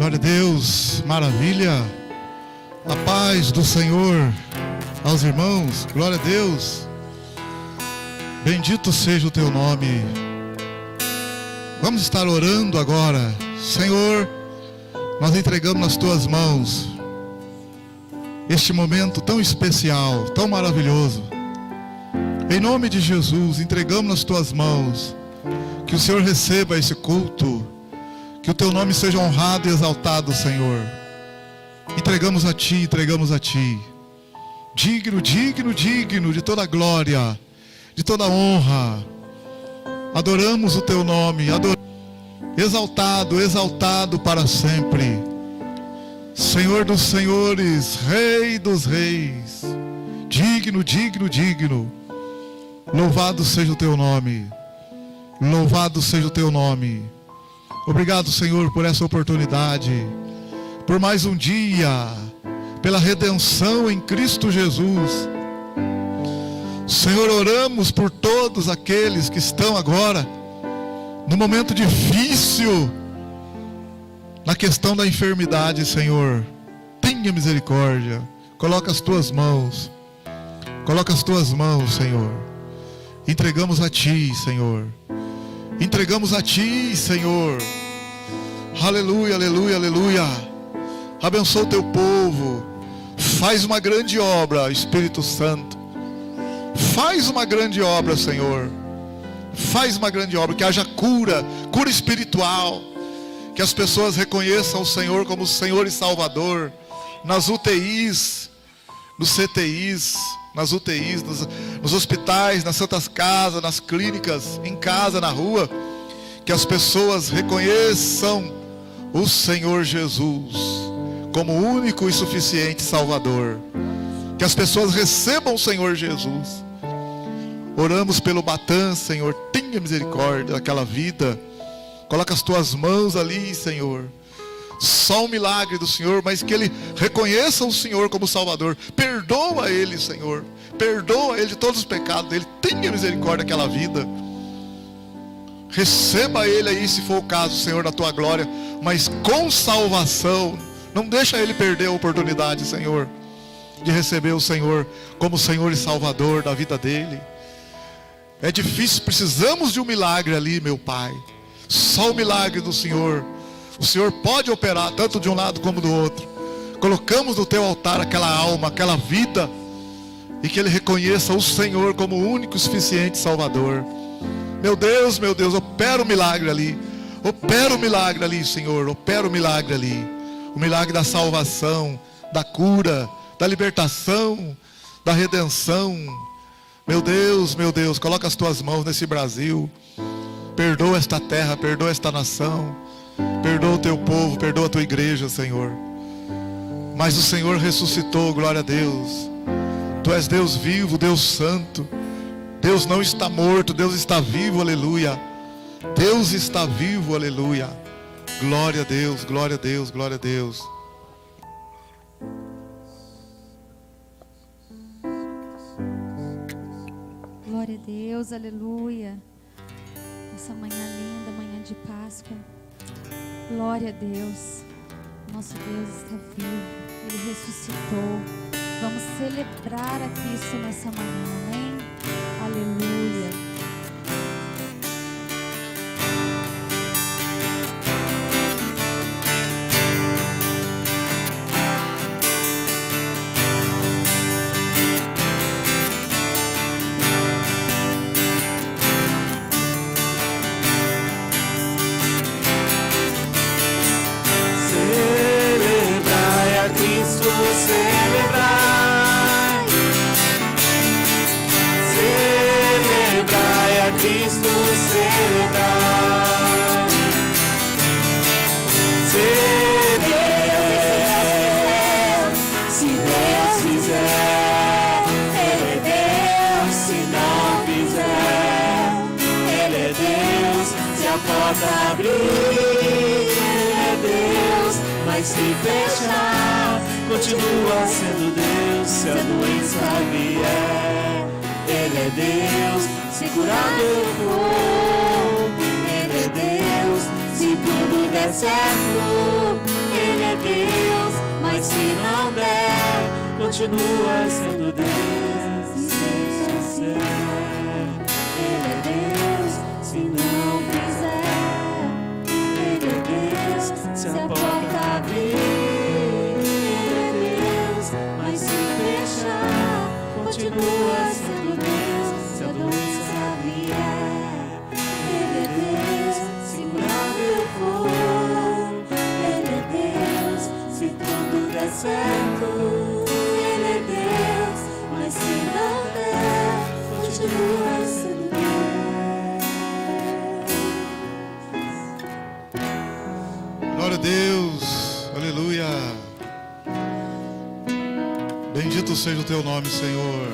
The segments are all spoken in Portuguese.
Glória a Deus, maravilha. A paz do Senhor aos irmãos, glória a Deus. Bendito seja o teu nome. Vamos estar orando agora. Senhor, nós entregamos nas tuas mãos este momento tão especial, tão maravilhoso. Em nome de Jesus, entregamos nas tuas mãos. Que o Senhor receba esse culto. Que o teu nome seja honrado e exaltado, Senhor. Entregamos a Ti, entregamos a Ti. Digno, digno, digno de toda glória, de toda honra. Adoramos o Teu nome, exaltado, exaltado para sempre. Senhor dos senhores, Rei dos reis. Digno, digno, digno. Louvado seja o Teu nome. Louvado seja o Teu nome. Obrigado, Senhor, por essa oportunidade, por mais um dia, pela redenção em Cristo Jesus. Senhor, oramos por todos aqueles que estão agora no momento difícil, na questão da enfermidade, Senhor. Tenha misericórdia. Coloca as tuas mãos. Coloca as tuas mãos, Senhor. Entregamos a Ti, Senhor. Entregamos a Ti, Senhor. Aleluia, aleluia, aleluia. Abençoa o Teu povo. Faz uma grande obra, Espírito Santo. Faz uma grande obra, Senhor. Faz uma grande obra. Que haja cura, cura espiritual. Que as pessoas reconheçam o Senhor como Senhor e Salvador. Nas UTIs, nos CTIs, nas UTIs, nos hospitais, nas santas casas, nas clínicas, em casa, na rua. Que as pessoas reconheçam o Senhor Jesus como o único e suficiente Salvador. Que as pessoas recebam o Senhor Jesus. Oramos pelo Batã, Senhor. Tenha misericórdia daquela vida. Coloca as tuas mãos ali, Senhor. Só um milagre do Senhor, mas que ele reconheça o Senhor como Salvador. Perdoa ele, Senhor. Perdoa ele de todos os pecados dele. Tenha misericórdia daquela vida. Receba ele aí, se for o caso, Senhor, da tua glória, mas com salvação. Não deixa ele perder a oportunidade, Senhor, de receber o Senhor como Senhor e Salvador da vida dele. É difícil, precisamos de um milagre ali, meu Pai. Só o milagre do Senhor. O Senhor pode operar tanto de um lado como do outro. Colocamos no teu altar aquela alma, aquela vida, e que ele reconheça o Senhor como o único e suficiente Salvador. Meu Deus, opera o milagre ali. Opera o milagre ali, Senhor. Opera o milagre ali. O milagre da salvação, da cura, da libertação, da redenção. Meu Deus, coloca as tuas mãos nesse Brasil. Perdoa esta terra, perdoa esta nação. Perdoa o teu povo, perdoa a tua igreja, Senhor. Mas o Senhor ressuscitou, glória a Deus. Tu és Deus vivo, Deus santo. Deus não está morto, Deus está vivo, aleluia. Deus está vivo, aleluia. Glória a Deus, glória a Deus, glória a Deus. Glória a Deus, aleluia. Essa manhã linda, manhã de Páscoa. Glória a Deus. Nosso Deus está vivo, Ele ressuscitou. Vamos celebrar a Cristo nessa manhã, amém? Aleluia. Se fechar, continua sendo Deus. Se a doença vier, Ele é Deus. Se curar eu vou, Ele é Deus. Se tudo der certo, é Deus, mas se não der, continua sendo Deus. Ele é Deus, se não quiser. Ele é Deus, se a porta abrir. Ele é Deus, mas se fechar, continua sendo Deus. Se a doença vier, Ele é Deus, se curar eu for. Ele é Deus, se tudo der certo. Ele é Deus, mas se não der, continua sendo Deus. Glória a Deus, aleluia. Bendito seja o teu nome, Senhor.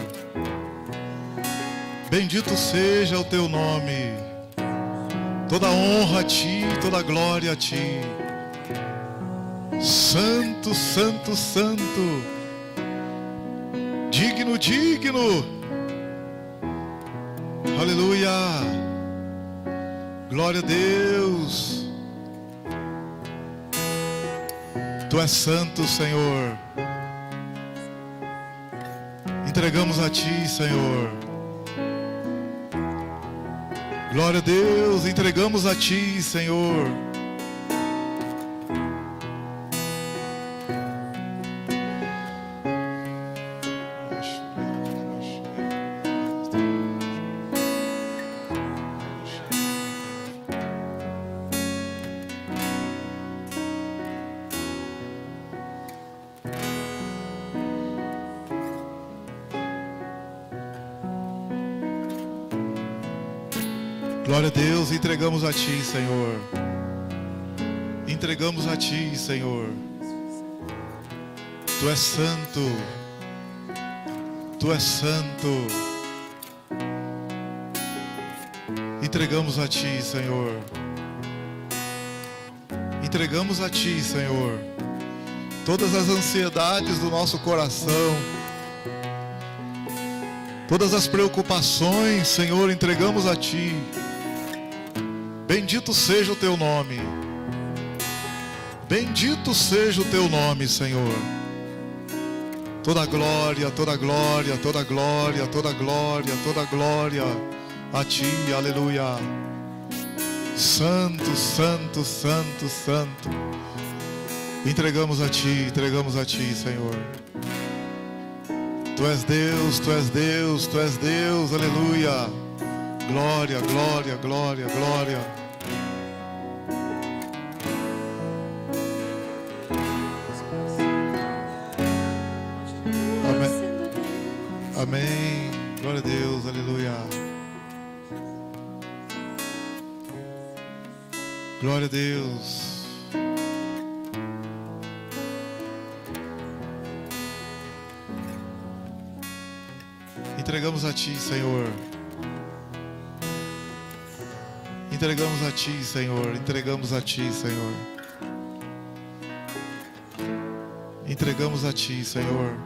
Bendito seja o teu nome. Toda honra a ti, toda glória a ti. Santo, santo, santo. Digno, digno. Aleluia. Glória a Deus. Tu és santo, Senhor. Entregamos a ti, Senhor. Glória a Deus, entregamos a ti, Senhor. Glória a Deus, entregamos a ti, Senhor. Entregamos a ti, Senhor. Tu és santo. Tu és santo. Entregamos a ti, Senhor. Entregamos a ti, Senhor, todas as ansiedades do nosso coração, todas as preocupações, Senhor, entregamos a ti. Bendito seja o teu nome. Bendito seja o teu nome, Senhor. Toda glória, toda glória, toda glória, toda glória, toda glória a ti, aleluia. Santo, santo, santo, santo. Entregamos a ti, Senhor. Tu és Deus, tu és Deus, tu és Deus, aleluia. Glória, glória, glória, glória. Amém. Glória a Deus, aleluia. Glória a Deus. Entregamos a ti, Senhor. Entregamos a ti, Senhor. Entregamos a ti, Senhor. Entregamos a ti, Senhor.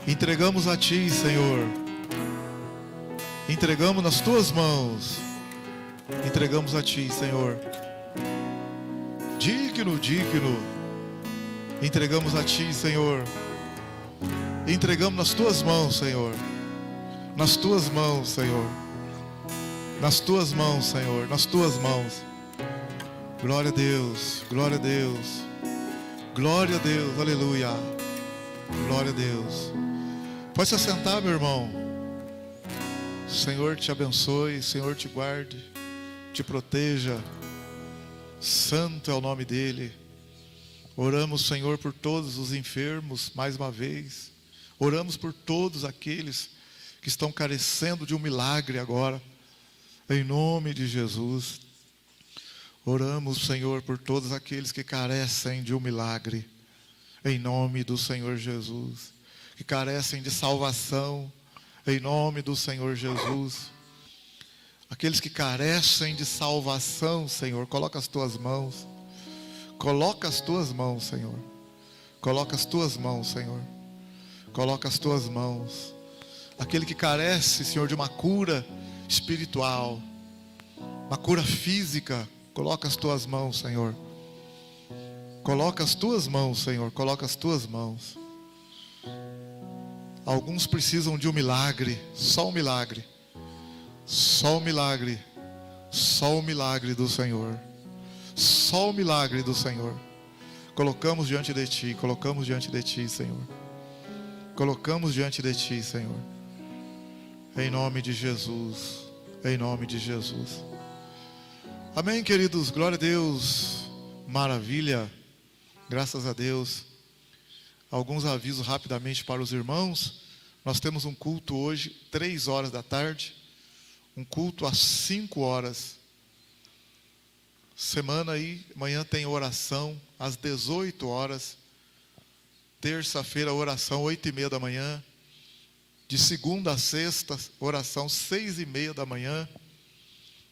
Entregamos a ti, Senhor. Entregamos nas tuas mãos. Entregamos a ti, Senhor. Digno, digno. Entregamos a ti, Senhor. Entregamos nas tuas mãos, Senhor. Nas tuas mãos, Senhor. Nas tuas mãos, Senhor. Nas tuas mãos. Glória a Deus. Glória a Deus. Glória a Deus. Aleluia. Glória a Deus. Pode se assentar, meu irmão. Senhor te abençoe, Senhor te guarde, te proteja. Santo é o nome dele. Oramos, Senhor, por todos os enfermos, mais uma vez. Oramos por todos aqueles que estão carecendo de um milagre agora, em nome de Jesus. Oramos, Senhor, por todos aqueles que carecem de um milagre, em nome do Senhor Jesus, que carecem de salvação, em nome do Senhor Jesus. Aqueles que carecem de salvação, Senhor, coloca as tuas mãos. Coloca as tuas mãos, Senhor. Coloca as tuas mãos, Senhor. Coloca as tuas mãos. Aquele que carece, Senhor, de uma cura espiritual, uma cura física, Coloca as tuas mãos, Senhor. Coloca as tuas mãos, Senhor. Coloca as tuas mãos. Alguns precisam de um milagre. Só um milagre. Só um milagre. Só o milagre do Senhor. Só o milagre do Senhor. Colocamos diante de Ti. Colocamos diante de Ti, Senhor. Colocamos diante de Ti, Senhor. Em nome de Jesus. Em nome de Jesus. Amém, queridos. Glória a Deus. Maravilha. Graças a Deus. Alguns avisos rapidamente para os irmãos. Nós temos um culto hoje, 3 horas da tarde. Um culto às 5 horas. Semana aí, amanhã tem oração às 18 horas. Terça-feira, oração 8:30 da manhã. De segunda a sexta, oração 6:30 da manhã.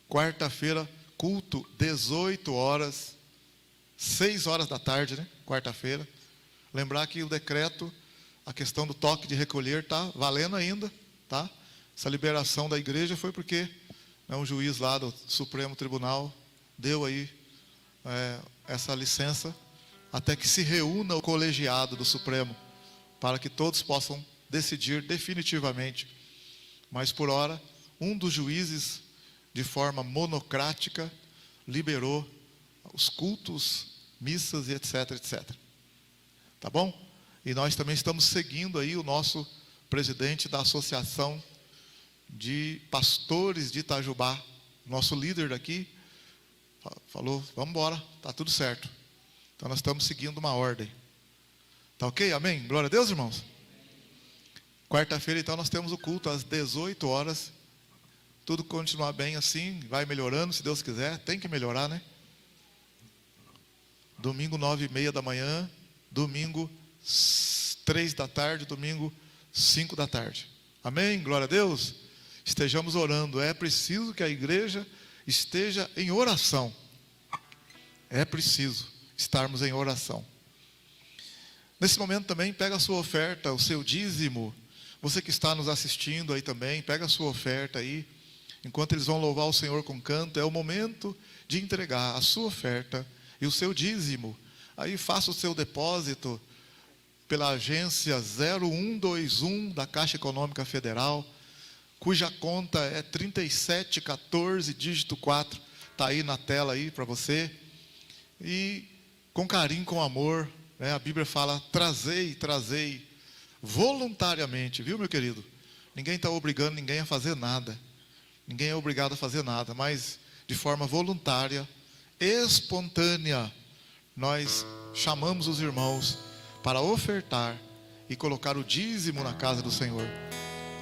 Quarta-feira, culto 18 horas. 6 horas da tarde, né? Quarta-feira. Lembrar que o decreto, a questão do toque de recolher está valendo ainda, tá? Essa liberação da igreja foi porque um juiz lá do Supremo Tribunal deu aí essa licença até que se reúna o colegiado do Supremo para que todos possam decidir definitivamente. Mas por hora, um dos juízes, de forma monocrática, liberou os cultos, missas e etc, etc. Tá bom? E nós também estamos seguindo aí o nosso presidente da Associação de Pastores de Itajubá, nosso líder daqui, falou, vamos embora, tá tudo certo. Então nós estamos seguindo uma ordem. Tá ok? Amém? Glória a Deus, irmãos. Quarta-feira, então, nós temos o culto às 18 horas. Tudo continuar bem assim, vai melhorando, se Deus quiser. Tem que melhorar, né? Domingo, 9:30 da manhã. Domingo, 3 da tarde. Domingo, 5 da tarde. Amém? Glória a Deus. Estejamos orando. É preciso que a igreja esteja em oração. É preciso estarmos em oração. Nesse momento também, pega a sua oferta, o seu dízimo. Você que está nos assistindo aí também, pega a sua oferta aí. Enquanto eles vão louvar o Senhor com canto, é o momento de entregar a sua oferta e o seu dízimo. Aí faça o seu depósito pela agência 0121 da Caixa Econômica Federal, cuja conta é 3714, dígito 4. Está aí na tela aí para você. E com carinho, com amor, né? A Bíblia fala, trazei voluntariamente, viu, meu querido? Ninguém está obrigando ninguém a fazer nada. Ninguém é obrigado a fazer nada, mas de forma voluntária, espontânea, nós chamamos os irmãos para ofertar e colocar o dízimo na casa do Senhor.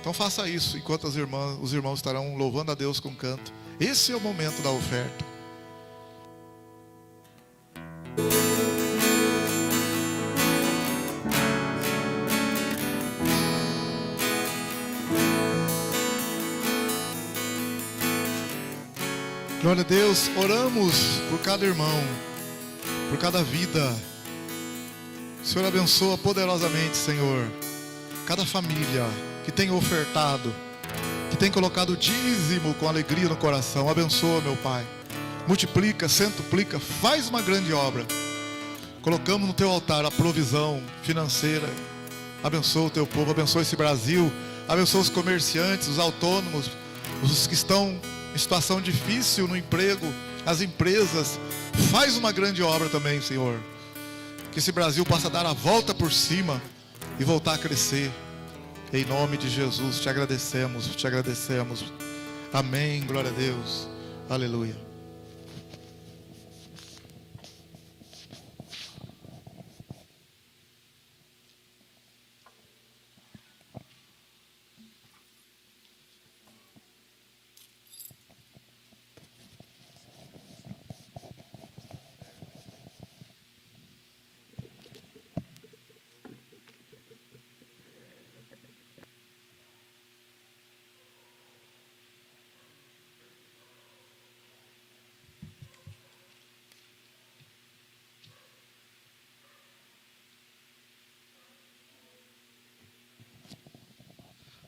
Então faça isso, enquanto os irmãos estarão louvando a Deus com canto. Esse é o momento da oferta. Glória a Deus, oramos por cada irmão, por cada vida. O Senhor abençoa poderosamente, Senhor, cada família que tem ofertado, que tem colocado o dízimo com alegria no coração. Abençoa, meu Pai, multiplica, centuplica, faz uma grande obra. Colocamos no Teu altar a provisão financeira. Abençoa o Teu povo, abençoa esse Brasil, abençoa os comerciantes, os autônomos, os que estão em situação difícil no emprego, as empresas. Faz uma grande obra também, Senhor. Que esse Brasil possa dar a volta por cima e voltar a crescer. Em nome de Jesus, te agradecemos, te agradecemos. Amém, glória a Deus. Aleluia.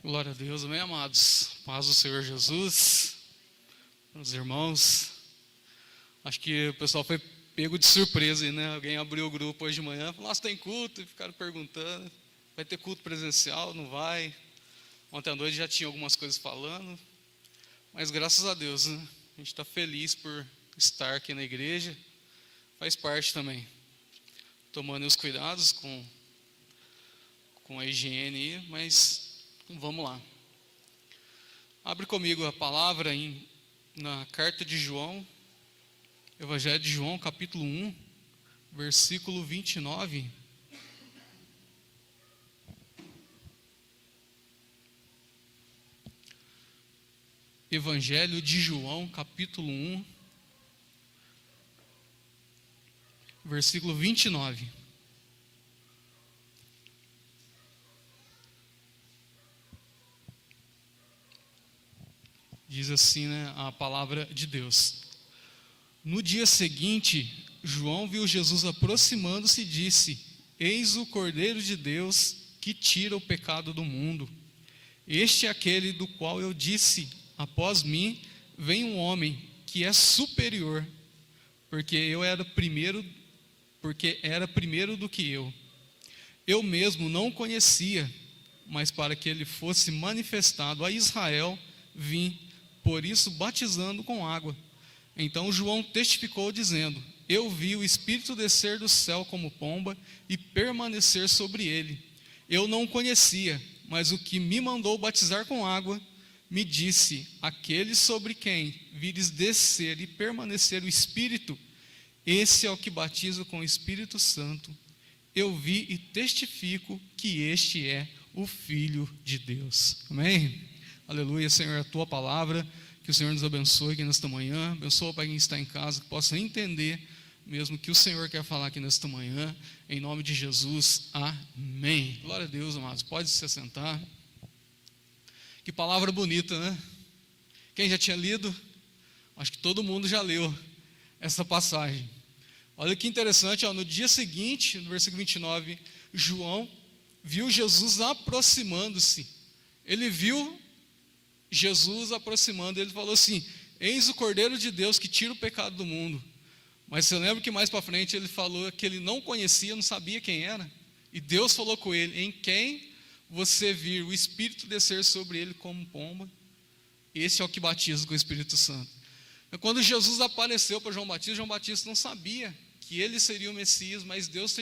Glória a Deus, amém, amados. Paz do Senhor Jesus, os irmãos. Acho que o pessoal foi pego de surpresa aí, né? Alguém abriu o grupo hoje de manhã, falou, nossa, tem culto? E ficaram perguntando, vai ter culto presencial? Não vai? Ontem à noite já tinha algumas coisas falando, mas graças a Deus, né? A gente está feliz por estar aqui na igreja, faz parte também, tomando os cuidados com a higiene aí, mas vamos lá. Abre comigo a palavra na carta de João, Evangelho de João, capítulo 1, versículo 29. Evangelho de João, capítulo 1, versículo 29. Diz assim, né, a palavra de Deus. No dia seguinte, João viu Jesus aproximando-se e disse: Eis o Cordeiro de Deus que tira o pecado do mundo. Este é aquele do qual eu disse: após mim vem um homem que é superior, porque era primeiro do que eu. Eu mesmo não o conhecia, mas para que ele fosse manifestado a Israel, vim, por isso batizando com água. Então João testificou dizendo: eu vi o Espírito descer do céu como pomba e permanecer sobre ele. Eu não o conhecia, mas o que me mandou batizar com água me disse: aquele sobre quem vires descer e permanecer o Espírito, esse é o que batiza com o Espírito Santo. Eu vi e testifico que este é o Filho de Deus. Amém? Aleluia, Senhor, a Tua palavra, que o Senhor nos abençoe aqui nesta manhã, abençoa para quem está em casa, que possa entender mesmo que o Senhor quer falar aqui nesta manhã, em nome de Jesus, amém. Glória a Deus, amados, pode se assentar. Que palavra bonita, né? Quem já tinha lido? Acho que todo mundo já leu essa passagem. Olha que interessante, no dia seguinte, no versículo 29, João viu Jesus aproximando-se. Ele viu Jesus aproximando, ele falou assim: eis o Cordeiro de Deus que tira o pecado do mundo. Mas você lembra que mais para frente ele falou que ele não conhecia, não sabia quem era? E Deus falou com ele: em quem você vir o Espírito descer sobre ele como pomba, esse é o que batiza com o Espírito Santo. Quando Jesus apareceu para João Batista não sabia que ele seria o Messias, mas Deus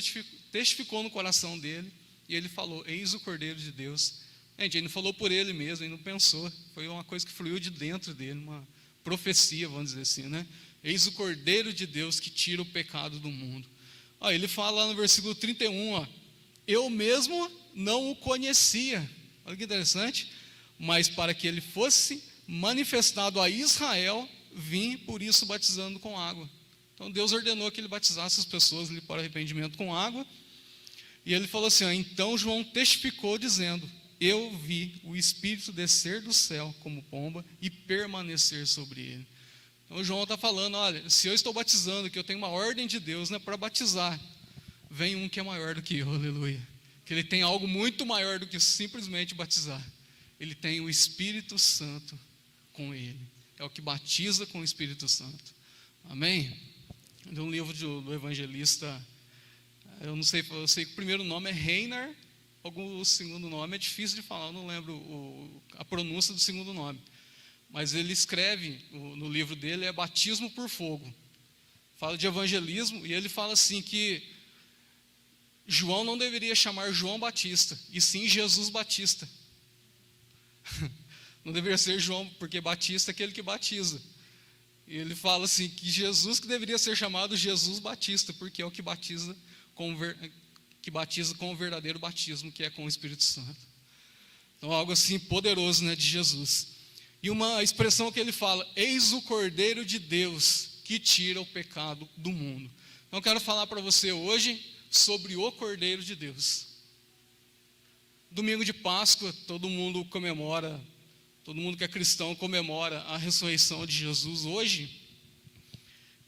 testificou no coração dele, e ele falou: eis o Cordeiro de Deus. Gente, ele não falou por ele mesmo, ele não pensou, foi uma coisa que fluiu de dentro dele, uma profecia, vamos dizer assim, né? Eis o Cordeiro de Deus que tira o pecado do mundo. Ele fala lá no versículo 31, eu mesmo não o conhecia. Olha que interessante. Mas para que ele fosse manifestado a Israel, vim por isso batizando com água. Então Deus ordenou que ele batizasse as pessoas ali para arrependimento com água. E ele falou assim, então João testificou dizendo: eu vi o Espírito descer do céu como pomba e permanecer sobre ele. Então João está falando, olha, se eu estou batizando, que eu tenho uma ordem de Deus, né, para batizar, vem um que é maior do que eu, aleluia. Que ele tem algo muito maior do que simplesmente batizar. Ele tem o Espírito Santo com ele. É o que batiza com o Espírito Santo. Amém? De um livro do evangelista, eu não sei, eu sei que o primeiro nome é Reiner, o segundo nome é difícil de falar, eu não lembro a pronúncia do segundo nome. Mas ele escreve, no livro dele, é Batismo por Fogo. Fala de evangelismo, e ele fala assim que João não deveria chamar João Batista, e sim Jesus Batista. Não deveria ser João, porque Batista é aquele que batiza. E ele fala assim, que Jesus que deveria ser chamado Jesus Batista, porque é o que batiza com o verdadeiro batismo, que é com o Espírito Santo. Então, algo assim poderoso, né, de Jesus. E uma expressão que ele fala: eis o Cordeiro de Deus que tira o pecado do mundo. Então, eu quero falar para você hoje sobre o Cordeiro de Deus. Domingo de Páscoa, todo mundo comemora, todo mundo que é cristão comemora a ressurreição de Jesus hoje.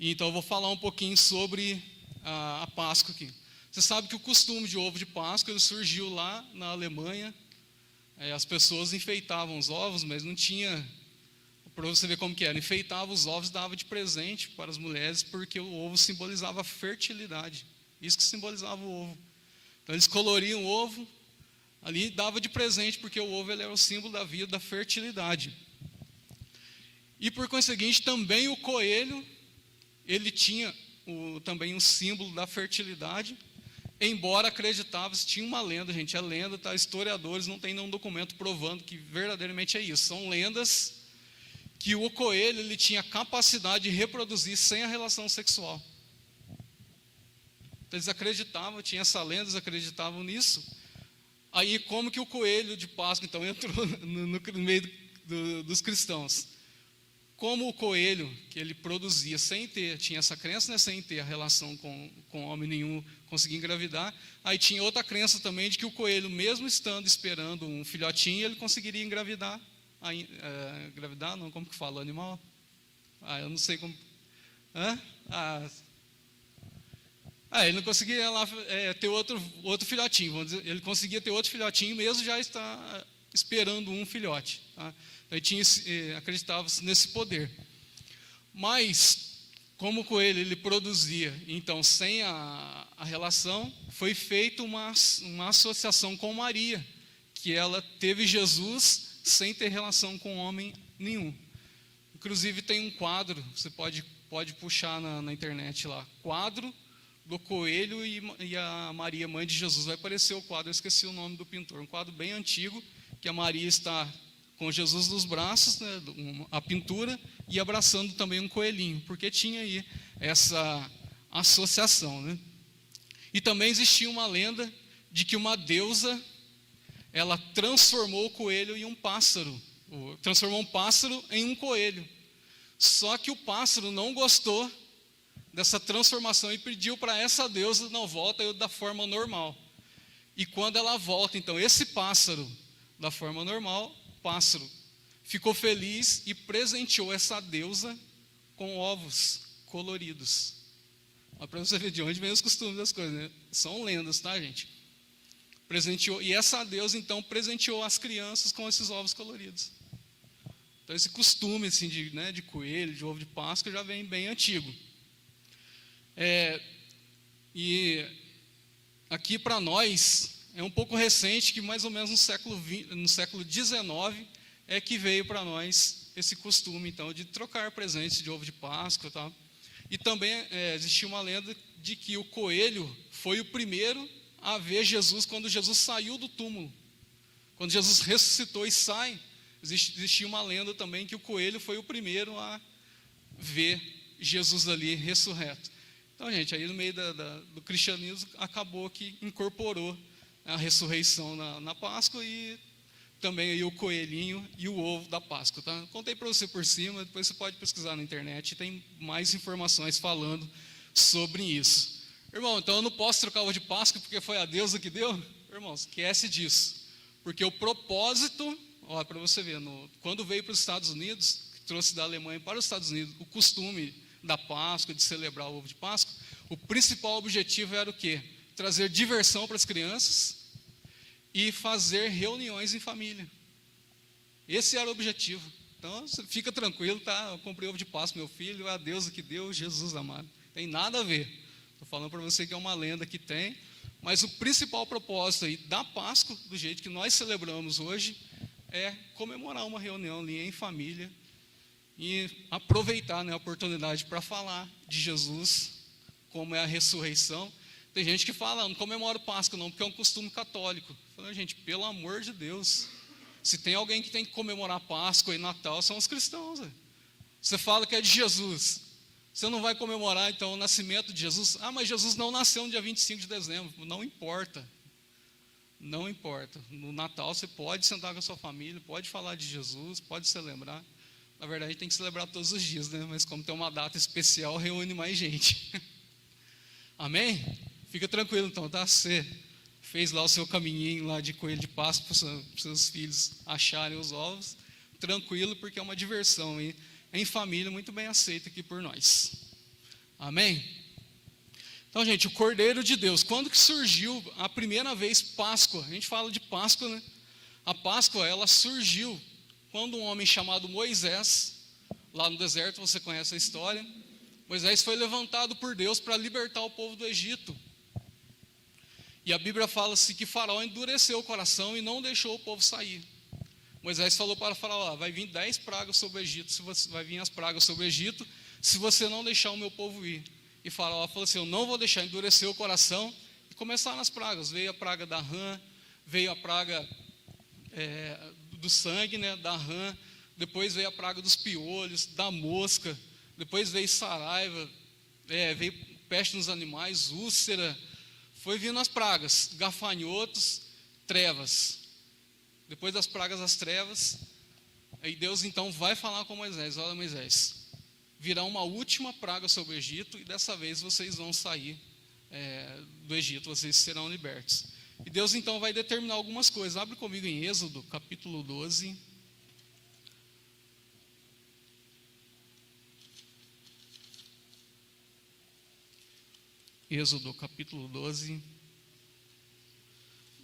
E então eu vou falar um pouquinho sobre a Páscoa aqui. Você sabe que o costume de ovo de Páscoa ele surgiu lá na Alemanha. As pessoas enfeitavam os ovos, mas não tinha para você ver como que era, enfeitava os ovos, dava de presente para as mulheres, porque o ovo simbolizava a fertilidade. Isso que simbolizava o ovo. Então eles coloriam o ovo ali e dava de presente, porque o ovo ele era o símbolo da vida, da fertilidade. E por conseguinte, também o coelho, ele tinha também um símbolo da fertilidade, embora acreditava-se, tinha uma lenda, gente, é lenda, tá? Historiadores não tem nenhum documento provando que verdadeiramente é isso, são lendas que o coelho ele tinha capacidade de reproduzir sem a relação sexual. Então, eles acreditavam, tinha essa lenda, eles acreditavam nisso. Aí como que o coelho de Páscoa então entrou no meio dos cristãos? Como o coelho que ele produzia sem ter, tinha essa crença, né, sem ter a relação com homem nenhum, conseguia engravidar. Aí tinha outra crença também de que o coelho, mesmo estando esperando um filhotinho, ele conseguiria engravidar. Engravidar, não, como que fala o animal? Eu não sei como. Ele não conseguia lá, ter outro filhotinho, vamos dizer, ele conseguia ter outro filhotinho, mesmo já está esperando um filhote. Tá? Então, acreditava-se nesse poder. Mas, como o coelho ele produzia, então, sem a relação, foi feita uma associação com Maria, que ela teve Jesus sem ter relação com homem nenhum. Inclusive, tem um quadro, você pode puxar na internet lá, quadro do coelho e a Maria, mãe de Jesus. Vai aparecer o quadro, eu esqueci o nome do pintor, um quadro bem antigo, que a Maria está com Jesus nos braços, né, a pintura, e abraçando também um coelhinho, porque tinha aí essa associação. Né? E também existia uma lenda de que uma deusa, ela transformou o coelho em um pássaro, transformou um pássaro em um coelho. Só que o pássaro não gostou dessa transformação e pediu para essa deusa, não, volta da forma normal. E quando ela volta, então, esse pássaro da forma normal, o pássaro ficou feliz e presenteou essa deusa com ovos coloridos. Para você ver de onde vem os costumes das coisas, né? São lendas, tá, gente? Presenteou, e essa deusa, então, presenteou as crianças com esses ovos coloridos. Então, esse costume assim, de coelho, de ovo de Páscoa, já vem bem antigo. E aqui para nós é um pouco recente, que mais ou menos no século XIX é que veio para nós esse costume então de trocar presentes de ovo de Páscoa e tal. E também existia uma lenda de que o coelho foi o primeiro a ver Jesus quando Jesus saiu do túmulo. Quando Jesus ressuscitou e sai, existia uma lenda também que o coelho foi o primeiro a ver Jesus ali ressurreto. Então, gente, aí no meio do cristianismo acabou que incorporou a ressurreição na Páscoa e também aí o coelhinho e o ovo da Páscoa. Tá? Contei para você por cima, depois você pode pesquisar na internet, tem mais informações falando sobre isso. Irmão, então eu não posso trocar o ovo de Páscoa porque foi a deusa que deu? Irmão, esquece disso. Porque o propósito, para você ver, quando veio para os Estados Unidos, que trouxe da Alemanha para os Estados Unidos, o costume da Páscoa, de celebrar o ovo de Páscoa, o principal objetivo era o quê? Trazer diversão para as crianças e fazer reuniões em família. Esse era o objetivo. Então, você fica tranquilo, tá? Eu comprei ovo de Páscoa, meu filho, é a deusa que deu, Jesus amado. Tem nada a ver. Estou falando para você que é uma lenda que tem, mas o principal propósito aí da Páscoa, do jeito que nós celebramos hoje, é comemorar uma reunião ali em família, e aproveitar, né, a oportunidade para falar de Jesus, como é a ressurreição. Tem gente que fala, não comemoro Páscoa não, porque é um costume católico. Falo, gente, pelo amor de Deus, se tem alguém que tem que comemorar Páscoa e Natal, são os cristãos. Véio. Você fala que é de Jesus, você não vai comemorar então o nascimento de Jesus? Mas Jesus não nasceu no dia 25 de dezembro. Não importa. Não importa. No Natal você pode sentar com a sua família, pode falar de Jesus, pode celebrar. Na verdade, tem que celebrar todos os dias, né? Mas como tem uma data especial, reúne mais gente. Amém? Fica tranquilo então, tá? Você fez lá o seu caminhinho lá de coelho de Páscoa para os seus filhos acharem os ovos. Tranquilo, porque é uma diversão e em família muito bem aceita aqui por nós. Amém? Então, gente, o Cordeiro de Deus. Quando que surgiu a primeira vez Páscoa? A gente fala de Páscoa, né? A Páscoa, ela surgiu quando um homem chamado Moisés lá no deserto, você conhece a história. Moisés foi levantado por Deus para libertar o povo do Egito. E a Bíblia fala-se que Faraó endureceu o coração e não deixou o povo sair. Moisés falou para Faraó: vai vir 10 pragas sobre o Egito, vai vir as pragas sobre o Egito, se você não deixar o meu povo ir. E Faraó falou assim: eu não vou deixar, endurecer o coração. E começaram as pragas. Veio a praga da rã, veio a praga do sangue, né, da rã. Depois veio a praga dos piolhos, da mosca. Depois veio saraiva, veio peste nos animais, úlcera. Foi vindo as pragas, gafanhotos, trevas. Depois das pragas, as trevas. Aí Deus então vai falar com Moisés: olha, Moisés, virá uma última praga sobre o Egito, e dessa vez vocês vão sair do Egito, vocês serão libertos. E Deus então vai determinar algumas coisas. Abre comigo em Êxodo, capítulo 12. Êxodo, capítulo 12.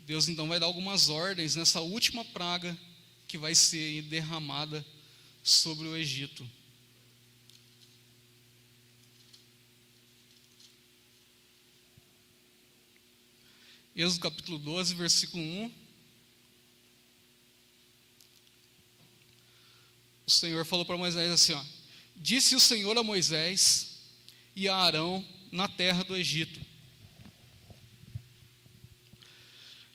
Deus então vai dar algumas ordens nessa última praga que vai ser derramada sobre o Egito. Êxodo capítulo 12, versículo 1. O Senhor falou para Moisés assim, ó: disse o Senhor a Moisés e a Arão na terra do Egito: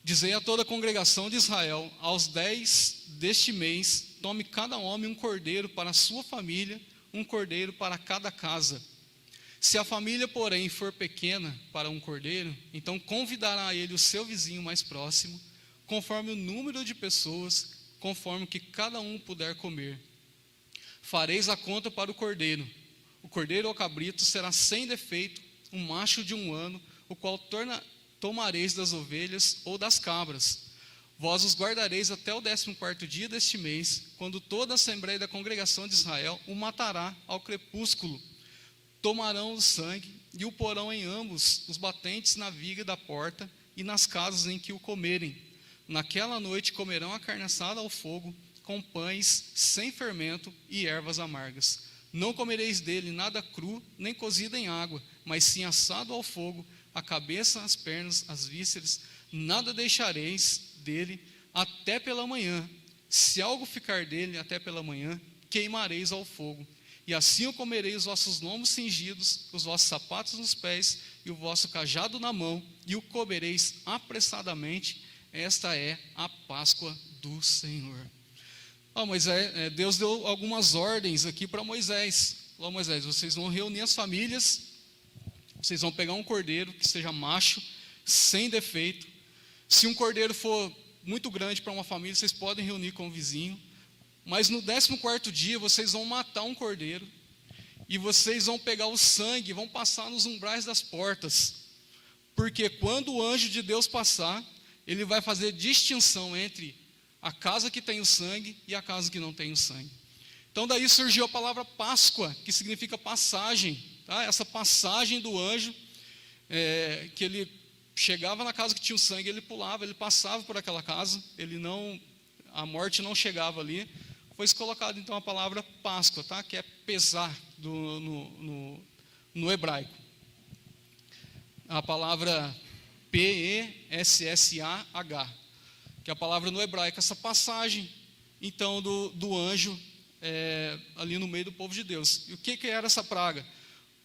dizei a toda a congregação de Israel: aos 10 deste mês, tome cada homem um cordeiro para a sua família, um cordeiro para cada casa. Se a família, porém, for pequena para um cordeiro, então convidará ele o seu vizinho mais próximo, conforme o número de pessoas, conforme o que cada um puder comer. Fareis a conta para o cordeiro. O cordeiro ou cabrito será sem defeito, um macho de 1 ano, o qual tomareis das ovelhas ou das cabras. Vós os guardareis até o 14º dia deste mês, quando toda a assembleia da congregação de Israel o matará ao crepúsculo. Tomarão o sangue e o porão em ambos os batentes na viga da porta e nas casas em que o comerem. Naquela noite comerão a carne assada ao fogo, com pães sem fermento e ervas amargas. Não comereis dele nada cru, nem cozido em água, mas sim assado ao fogo, a cabeça, as pernas, as vísceras. Nada deixareis dele até pela manhã. Se algo ficar dele até pela manhã, queimareis ao fogo. E assim o comereis os vossos lombos cingidos, os vossos sapatos nos pés e o vosso cajado na mão, e o comereis apressadamente. Esta é a Páscoa do Senhor. Deus deu algumas ordens aqui para Moisés. Falou: Moisés, vocês vão reunir as famílias, vocês vão pegar um cordeiro que seja macho, sem defeito. Se um cordeiro for muito grande para uma família, vocês podem reunir com o vizinho. Mas no 14º dia vocês vão matar um cordeiro, e vocês vão pegar o sangue e vão passar nos umbrais das portas, porque quando o anjo de Deus passar, ele vai fazer distinção entre a casa que tem o sangue e a casa que não tem o sangue. Então daí surgiu a palavra Páscoa, que significa passagem, tá? Essa passagem do anjo, que ele chegava na casa que tinha o sangue, ele pulava, ele passava por aquela casa, a morte não chegava ali. Foi colocado então a palavra Páscoa, tá? Que é pesar no hebraico. A palavra P-E-S-S-A-H, que é a palavra no hebraico, essa passagem então do anjo ali no meio do povo de Deus. E o que era essa praga?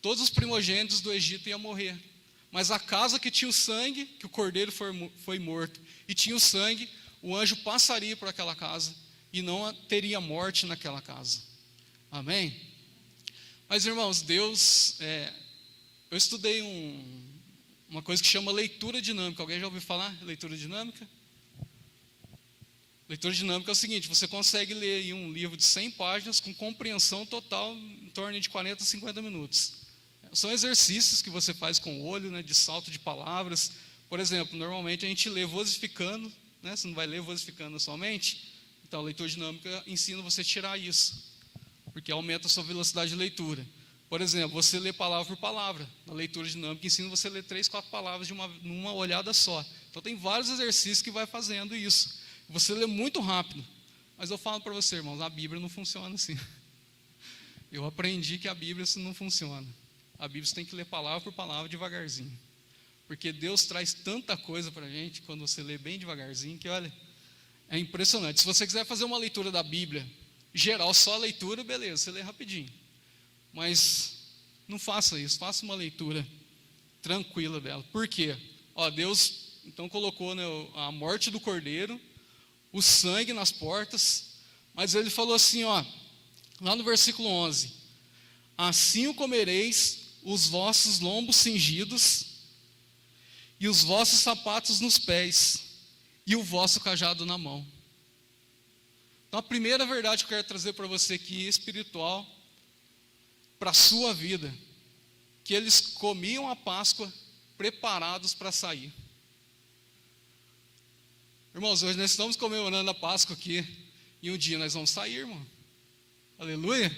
Todos os primogênitos do Egito iam morrer, mas a casa que tinha o sangue, que o cordeiro foi morto e tinha o sangue, o anjo passaria por aquela casa e não teria morte naquela casa. Amém? Mas, irmãos, Deus... eu estudei uma coisa que chama leitura dinâmica. Alguém já ouviu falar leitura dinâmica? Leitura dinâmica é o seguinte: você consegue ler aí um livro de 100 páginas com compreensão total em torno de 40 a 50 minutos. São exercícios que você faz com o olho, né, de salto de palavras. Por exemplo, normalmente a gente lê vocificando, né, você não vai ler vocificando somente. Então, a leitura dinâmica ensina você a tirar isso, porque aumenta a sua velocidade de leitura. Por exemplo, você lê palavra por palavra. Na leitura dinâmica ensina você a ler 3, 4 palavras numa olhada só. Então, tem vários exercícios que vai fazendo isso. Você lê muito rápido. Mas eu falo para você, irmãos, a Bíblia não funciona assim. Eu aprendi que a Bíblia isso não funciona. A Bíblia você tem que ler palavra por palavra devagarzinho. Porque Deus traz tanta coisa para a gente, quando você lê bem devagarzinho, que olha, é impressionante. Se você quiser fazer uma leitura da Bíblia geral, só a leitura, beleza, você lê rapidinho. Mas não faça isso, faça uma leitura tranquila dela. Por quê? Ó, Deus então colocou, né, a morte do cordeiro, o sangue nas portas, mas ele falou assim, ó, lá no versículo 11: assim o comereis, os vossos lombos cingidos, e os vossos sapatos nos pés, e o vosso cajado na mão. Então a primeira verdade que eu quero trazer para você aqui, espiritual, para a sua vida, que eles comiam a Páscoa preparados para sair. Irmãos, hoje nós estamos comemorando a Páscoa aqui, e um dia nós vamos sair, irmão. Aleluia.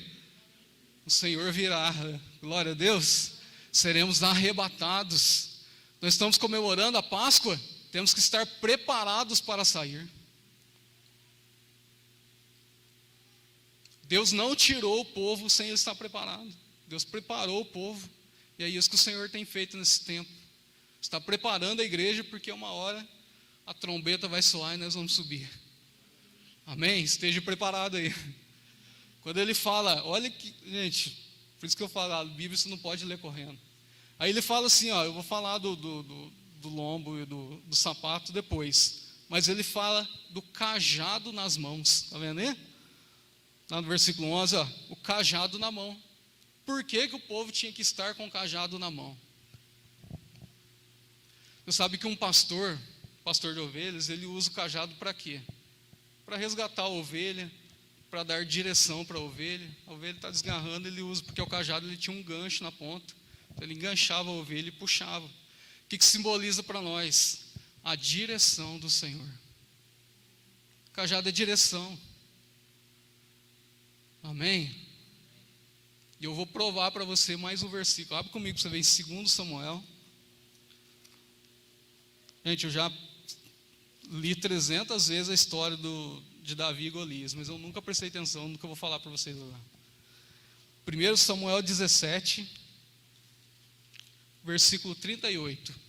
O Senhor virá, glória a Deus. Seremos arrebatados. Nós estamos comemorando a Páscoa, temos que estar preparados para sair. Deus não tirou o povo sem ele estar preparado. Deus preparou o povo. E é isso que o Senhor tem feito nesse tempo. Está preparando a igreja, porque uma hora a trombeta vai soar e nós vamos subir. Amém? Esteja preparado aí. Quando ele fala, olha que, gente, por isso que eu falo, a Bíblia você não pode ler correndo. Aí ele fala assim, ó, eu vou falar do lombo e do sapato depois. Mas ele fala do cajado nas mãos. Está vendo aí? Lá no versículo 11, ó, o cajado na mão. Por que o povo tinha que estar com o cajado na mão? Você sabe que um pastor de ovelhas, ele usa o cajado para quê? Para resgatar a ovelha, para dar direção para a ovelha está desgarrando, ele usa, porque o cajado ele tinha um gancho na ponta, então ele enganchava a ovelha e puxava. O que simboliza para nós? A direção do Senhor. O cajado é direção. Amém? E eu vou provar para você mais um versículo. Abre comigo para você ver em 2 Samuel. Gente, eu já li 300 vezes a história de Davi e Golias, mas eu nunca prestei atenção, nunca vou falar para vocês lá. 1 Samuel 17, versículo 38.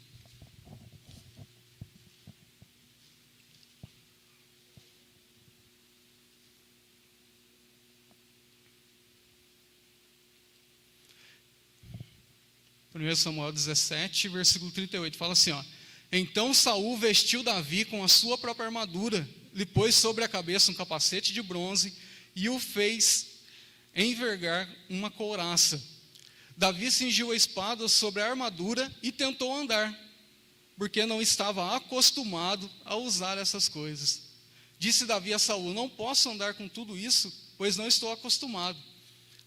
Samuel 17, versículo 38, fala assim, ó: então Saul vestiu Davi com a sua própria armadura, lhe pôs sobre a cabeça um capacete de bronze e o fez envergar uma couraça. Davi cingiu a espada sobre a armadura e tentou andar, porque não estava acostumado a usar essas coisas. Disse Davi a Saul: não posso andar com tudo isso, pois não estou acostumado.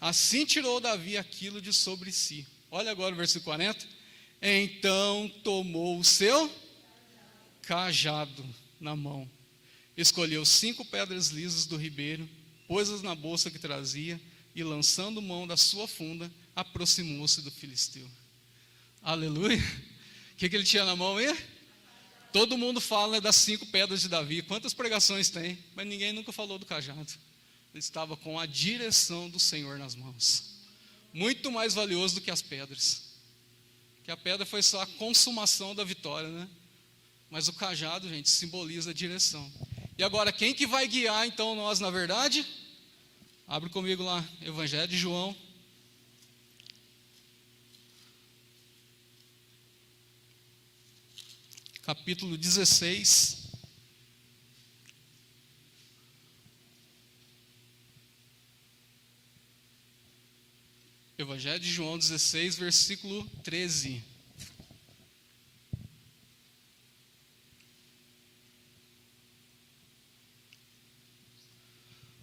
Assim tirou Davi aquilo de sobre si. Olha agora o versículo 40. Então tomou o seu cajado na mão, escolheu 5 pedras lisas do ribeiro, pôs-as na bolsa que trazia e, lançando mão da sua funda, aproximou-se do filisteu. Aleluia. O que ele tinha na mão aí? Todo mundo fala das 5 pedras de Davi. Quantas pregações tem? Mas ninguém nunca falou do cajado. Ele estava com a direção do Senhor nas mãos. Muito mais valioso do que as pedras. Que a pedra foi só a consumação da vitória, né? Mas o cajado, gente, simboliza a direção. E agora, quem que vai guiar então nós na verdade? Abre comigo lá, Evangelho de João. Capítulo 16. Evangelho de João 16, versículo 13.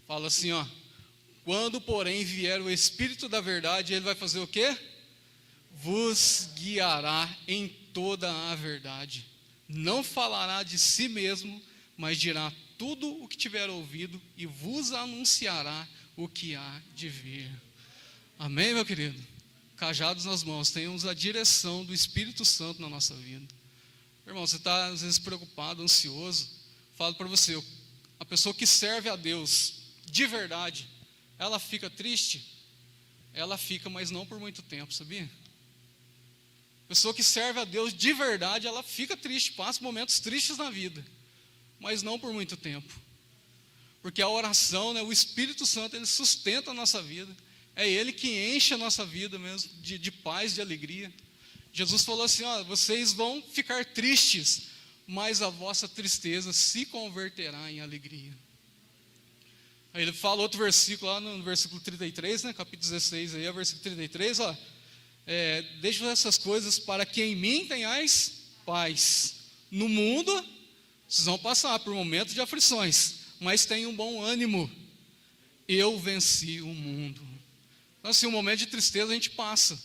Fala assim, ó: quando, porém, vier o Espírito da verdade, ele vai fazer o quê? Vos guiará em toda a verdade. Não falará de si mesmo, mas dirá tudo o que tiver ouvido e vos anunciará o que há de vir. Amém, meu querido? Cajados nas mãos, tenhamos a direção do Espírito Santo na nossa vida. Irmão, você está às vezes preocupado, ansioso. Falo para você, a pessoa que serve a Deus de verdade, ela fica triste? ela fica, mas não por muito tempo, sabia? Pessoa que serve a Deus de verdade, ela fica triste, passa momentos tristes na vida, mas não por muito tempo. Porque a oração, né, o Espírito Santo, ele sustenta a nossa vida. É Ele que enche a nossa vida mesmo de paz, de alegria. Jesus falou assim, ó, vocês vão ficar tristes, mas a vossa tristeza se converterá em alegria. Aí ele fala outro versículo lá no versículo 33, né, capítulo 16, aí, versículo 33, ó. Deixo essas coisas para que em mim tenhais paz. No mundo, vocês vão passar por momentos de aflições, mas tenham bom ânimo. Eu venci o mundo. Então, assim, um momento de tristeza a gente passa,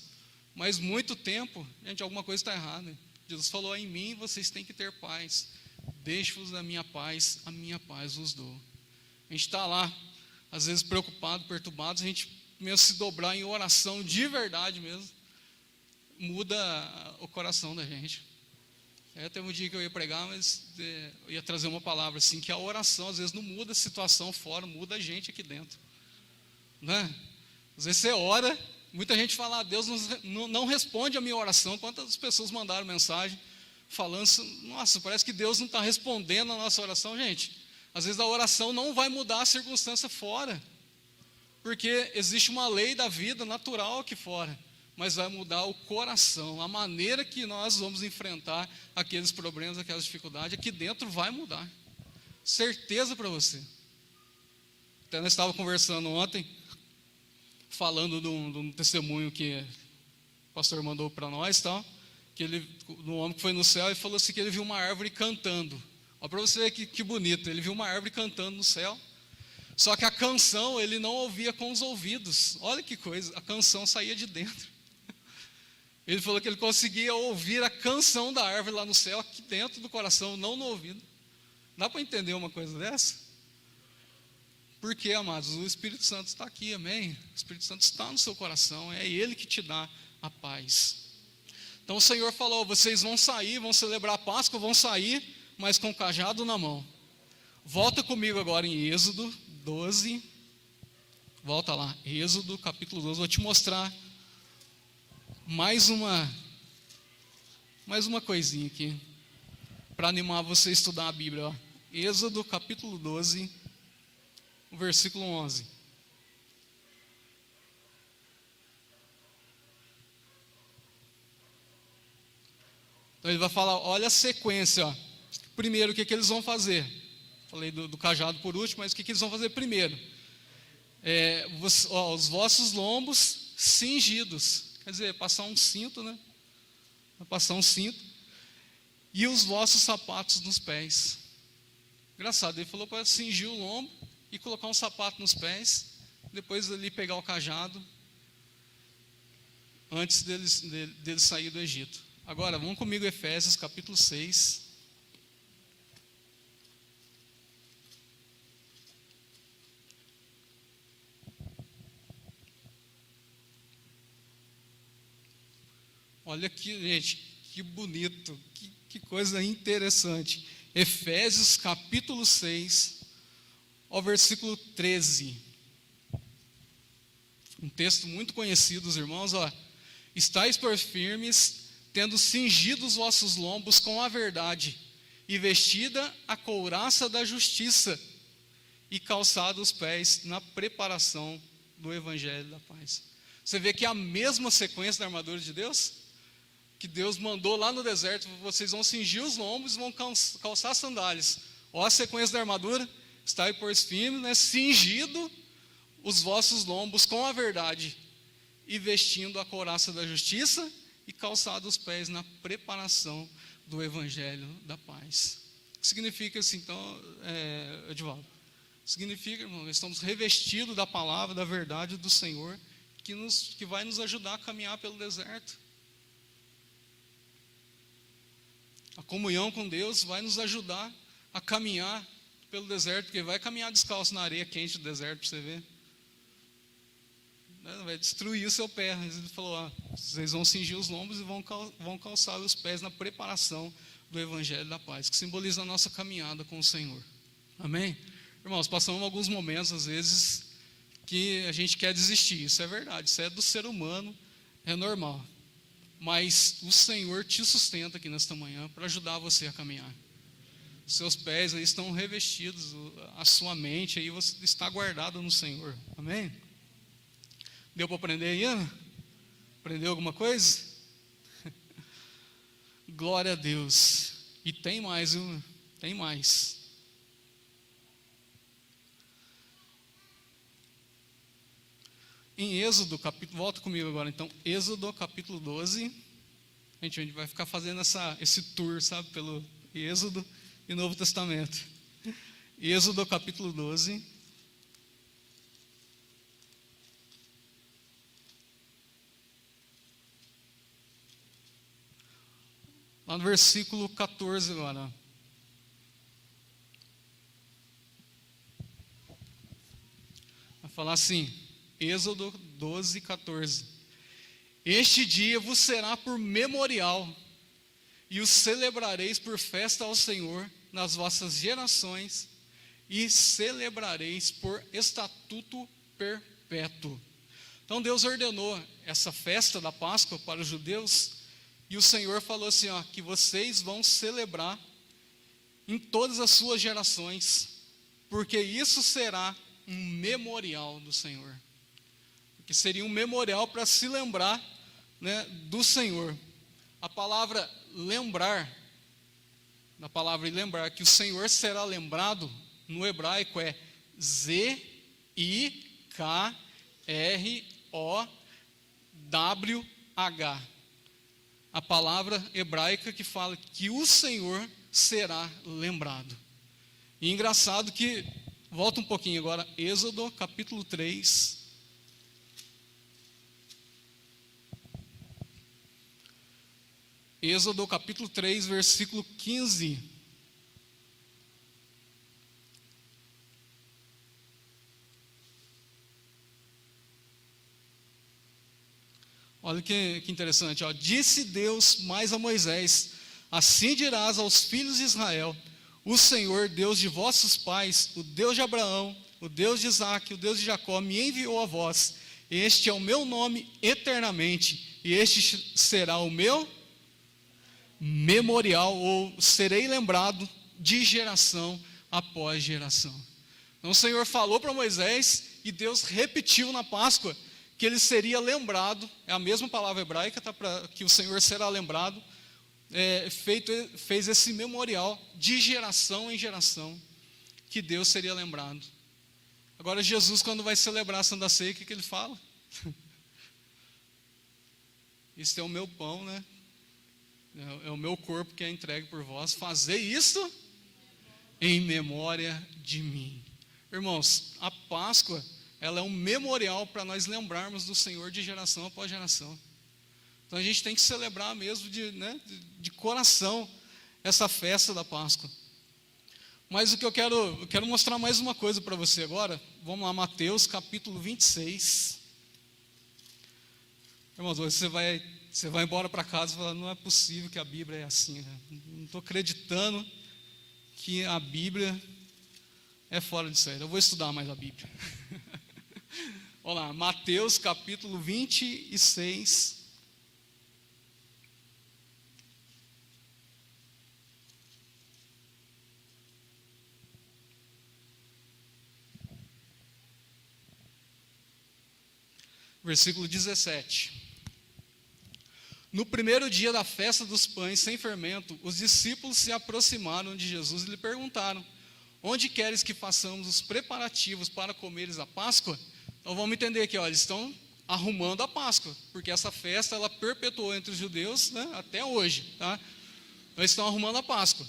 mas muito tempo, gente, alguma coisa está errada. Jesus falou, em mim vocês têm que ter paz. Deixo-vos a minha paz vos dou. A gente está lá, às vezes preocupado, perturbado, a gente mesmo se dobrar em oração de verdade mesmo, muda o coração da gente. Teve um dia que eu ia pregar, mas eu ia trazer uma palavra assim, que a oração às vezes não muda a situação fora, muda a gente aqui dentro, né? Às vezes você ora, muita gente fala, Deus não responde a minha oração. Quantas pessoas mandaram mensagem falando, nossa, parece que Deus não está respondendo a nossa oração. Gente, às vezes a oração não vai mudar a circunstância fora, porque existe uma lei da vida natural aqui fora, mas vai mudar o coração, a maneira que nós vamos enfrentar aqueles problemas, aquelas dificuldades, aqui dentro vai mudar, certeza para você. Até nós estávamos conversando ontem, falando de um testemunho que o pastor mandou para nós, tá? Que um homem que foi no céu e falou assim, que ele viu uma árvore cantando. Olha para você ver que bonito, ele viu uma árvore cantando no céu, só que a canção ele não ouvia com os ouvidos. Olha que coisa, a canção saía de dentro. Ele falou que ele conseguia ouvir a canção da árvore lá no céu, aqui dentro do coração, não no ouvido. Dá para entender uma coisa dessa? Porque, amados, o Espírito Santo está aqui, amém? O Espírito Santo está no seu coração, é Ele que te dá a paz. Então o Senhor falou, vocês vão sair, vão celebrar a Páscoa, vão sair, mas com o cajado na mão. Volta comigo agora em Êxodo 12, volta lá, Êxodo capítulo 12, vou te mostrar mais uma coisinha aqui, para animar você a estudar a Bíblia, ó. Êxodo capítulo 12, o versículo 11. Então ele vai falar, olha a sequência, ó. Primeiro, o que eles vão fazer? Falei do cajado por último, mas o que eles vão fazer primeiro? Os vossos lombos cingidos, quer dizer, passar um cinto, né? Passar um cinto, e os vossos sapatos nos pés. Engraçado, ele falou para cingir o lombo e colocar um sapato nos pés, depois ali pegar o cajado, antes deles sair do Egito. Agora, vamos comigo Efésios capítulo 6. Olha aqui, gente, que bonito, que coisa interessante. Efésios capítulo 6, ao versículo 13. Um texto muito conhecido, os irmãos, ó. Estais por firmes, tendo cingido os vossos lombos com a verdade, e vestida a couraça da justiça, e calçado os pés na preparação do evangelho da paz. Você vê que é a mesma sequência da armadura de Deus, que Deus mandou lá no deserto, vocês vão cingir os lombos e vão calçar sandálias. Olha a sequência da armadura, estai por firme, né, cingido os vossos lombos com a verdade, e vestindo a couraça da justiça, e calçado os pés na preparação do evangelho da paz. O que significa assim, então, Edivaldo? Significa, irmão, nós estamos revestidos da palavra, da verdade do Senhor, que vai nos ajudar a caminhar pelo deserto. A comunhão com Deus vai nos ajudar a caminhar pelo deserto, porque vai caminhar descalço na areia quente do deserto, para você ver. Vai destruir o seu pé. Ele falou, vocês vão cingir os lombos e vão calçar os pés na preparação do evangelho da paz, que simboliza a nossa caminhada com o Senhor. Amém? Irmãos, passamos alguns momentos, às vezes, que a gente quer desistir. Isso é verdade, isso é do ser humano, é normal. Mas o Senhor te sustenta aqui nesta manhã para ajudar você a caminhar. Seus pés aí estão revestidos, a sua mente aí você está guardada no Senhor. Amém? Deu para aprender aí, Ana? Aprendeu alguma coisa? Glória a Deus. E tem mais, viu? Tem mais. Em Êxodo, capítulo, volta comigo agora então, Êxodo capítulo 12, a gente vai ficar fazendo esse tour, sabe, pelo Êxodo e Novo Testamento. Êxodo capítulo 12. Lá no versículo 14 agora. Vai falar assim, Êxodo 12, 14. Este dia vos será por memorial, e o celebrareis por festa ao Senhor nas vossas gerações, e celebrareis por estatuto perpétuo. Então Deus ordenou essa festa da Páscoa para os judeus, e o Senhor falou assim, ó, que vocês vão celebrar em todas as suas gerações, porque isso será um memorial do Senhor. Que seria um memorial para se lembrar, né, do Senhor. A palavra lembrar, na palavra lembrar, que o Senhor será lembrado, no hebraico é Z-I-K-R-O-W-H. A palavra hebraica que fala que o Senhor será lembrado. E engraçado que, volta um pouquinho agora, Êxodo capítulo 3. Êxodo capítulo 3, versículo 15. Olha que interessante, ó. Disse Deus mais a Moisés: assim dirás aos filhos de Israel: o Senhor, Deus de vossos pais, o Deus de Abraão, o Deus de Isaque, o Deus de Jacó, me enviou a vós. Este é o meu nome eternamente, e este será o meu memorial, ou serei lembrado de geração após geração. Então o Senhor falou para Moisés, e Deus repetiu na Páscoa, que ele seria lembrado, é a mesma palavra hebraica, tá, para que o Senhor será lembrado, fez esse memorial de geração em geração, que Deus seria lembrado. Agora Jesus, quando vai celebrar a Santa Ceia, o que ele fala? Isso é o meu pão, né? É o meu corpo que é entregue por vós. Fazei isso em memória de mim. Irmãos, a Páscoa, ela é um memorial para nós lembrarmos do Senhor de geração após geração. Então a gente tem que celebrar mesmo de coração essa festa da Páscoa. Mas o que eu quero mostrar mais uma coisa para você agora. Vamos lá, Mateus capítulo 26. Irmãos, hoje você vai embora para casa e fala: não é possível que a Bíblia é assim, né? Não estou acreditando que a Bíblia é fora disso aí. Eu vou estudar mais a Bíblia. Olha lá, Mateus capítulo 26. Versículo 17. No primeiro dia da festa dos pães sem fermento, os discípulos se aproximaram de Jesus e lhe perguntaram: onde queres que façamos os preparativos para comeres a Páscoa? Então vamos entender aqui, ó, eles estão arrumando a Páscoa, porque essa festa ela perpetuou entre os judeus, né, até hoje, tá? Eles estão arrumando a Páscoa.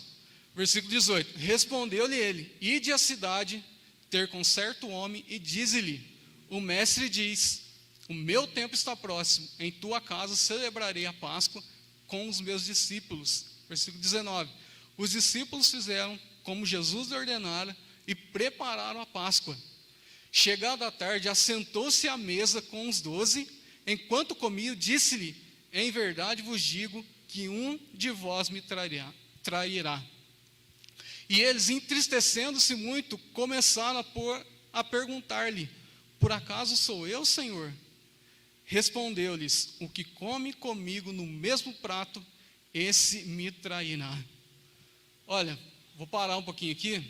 Versículo 18. Respondeu-lhe ele: ide à cidade ter com certo homem e dize-lhe: o mestre diz, o meu tempo está próximo, em tua casa celebrarei a Páscoa com os meus discípulos. Versículo 19. Os discípulos fizeram como Jesus lhe ordenara e prepararam a Páscoa. Chegada a tarde, assentou-se à mesa com os 12. Enquanto comiam, disse-lhe: em verdade vos digo que um de vós me trairá. E eles, entristecendo-se muito, começaram a perguntar-lhe: por acaso sou eu, Senhor? Respondeu-lhes: o que come comigo no mesmo prato, esse me trairá. Olha, vou parar um pouquinho aqui.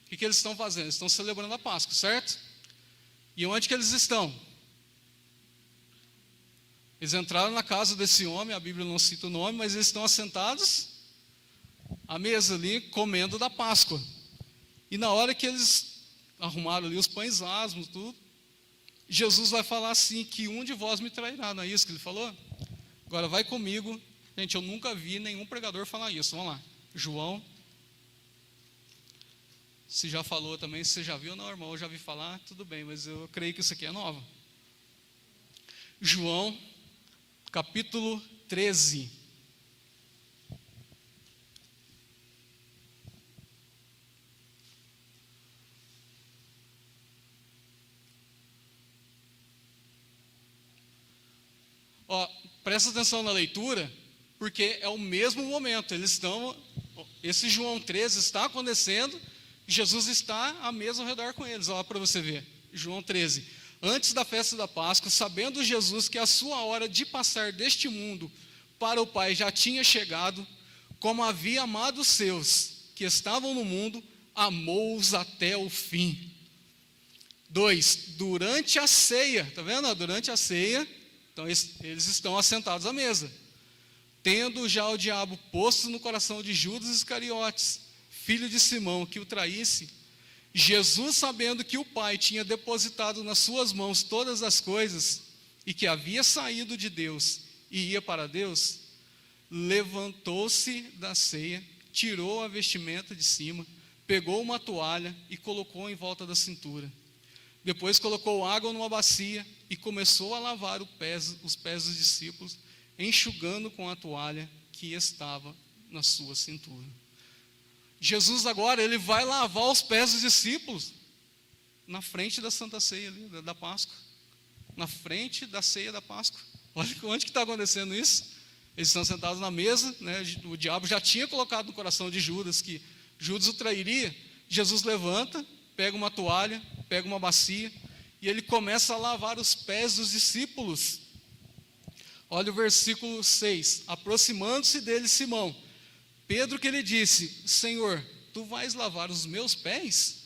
O que eles estão fazendo? Eles estão celebrando a Páscoa, certo? E onde que eles estão? Eles entraram na casa desse homem, a Bíblia não cita o nome, mas eles estão assentados à mesa ali, comendo da Páscoa. E na hora que eles arrumaram ali os pães asmos, tudo, Jesus vai falar assim, que um de vós me trairá, não é isso que ele falou? Agora vai comigo. Gente, eu nunca vi nenhum pregador falar isso. Vamos lá, João. Se já falou também, se você já viu, não, irmão, eu já vi falar, tudo bem, mas eu creio que isso aqui é nova. João, capítulo 13. Ó, presta atenção na leitura, porque é o mesmo momento. Esse João 13 está acontecendo, Jesus está à mesa ao redor com eles. Olha para você ver, João 13. Antes da festa da Páscoa, sabendo Jesus que a sua hora de passar deste mundo para o Pai já tinha chegado, como havia amado os seus que estavam no mundo, amou-os até o fim. 2. Durante a ceia, está vendo? Durante a ceia, então eles estão assentados à mesa, tendo já o diabo posto no coração de Judas Iscariotes, filho de Simão, que o traísse, Jesus, sabendo que o Pai tinha depositado nas suas mãos todas as coisas, e que havia saído de Deus e ia para Deus, levantou-se da ceia, tirou a vestimenta de cima, pegou uma toalha e colocou em volta da cintura. Depois colocou água numa bacia e começou a lavar os pés dos discípulos, enxugando com a toalha que estava na sua cintura. Jesus agora, ele vai lavar os pés dos discípulos na frente da Santa Ceia ali, da Páscoa, na frente da ceia da Páscoa. Olha onde que está acontecendo isso. Eles estão sentados na mesa, né? O diabo já tinha colocado no coração de Judas que Judas o trairia. Jesus levanta, pega uma toalha, pega uma bacia e ele começa a lavar os pés dos discípulos. Olha o versículo 6. Aproximando-se dele Simão, Pedro que lhe disse: Senhor, tu vais lavar os meus pés?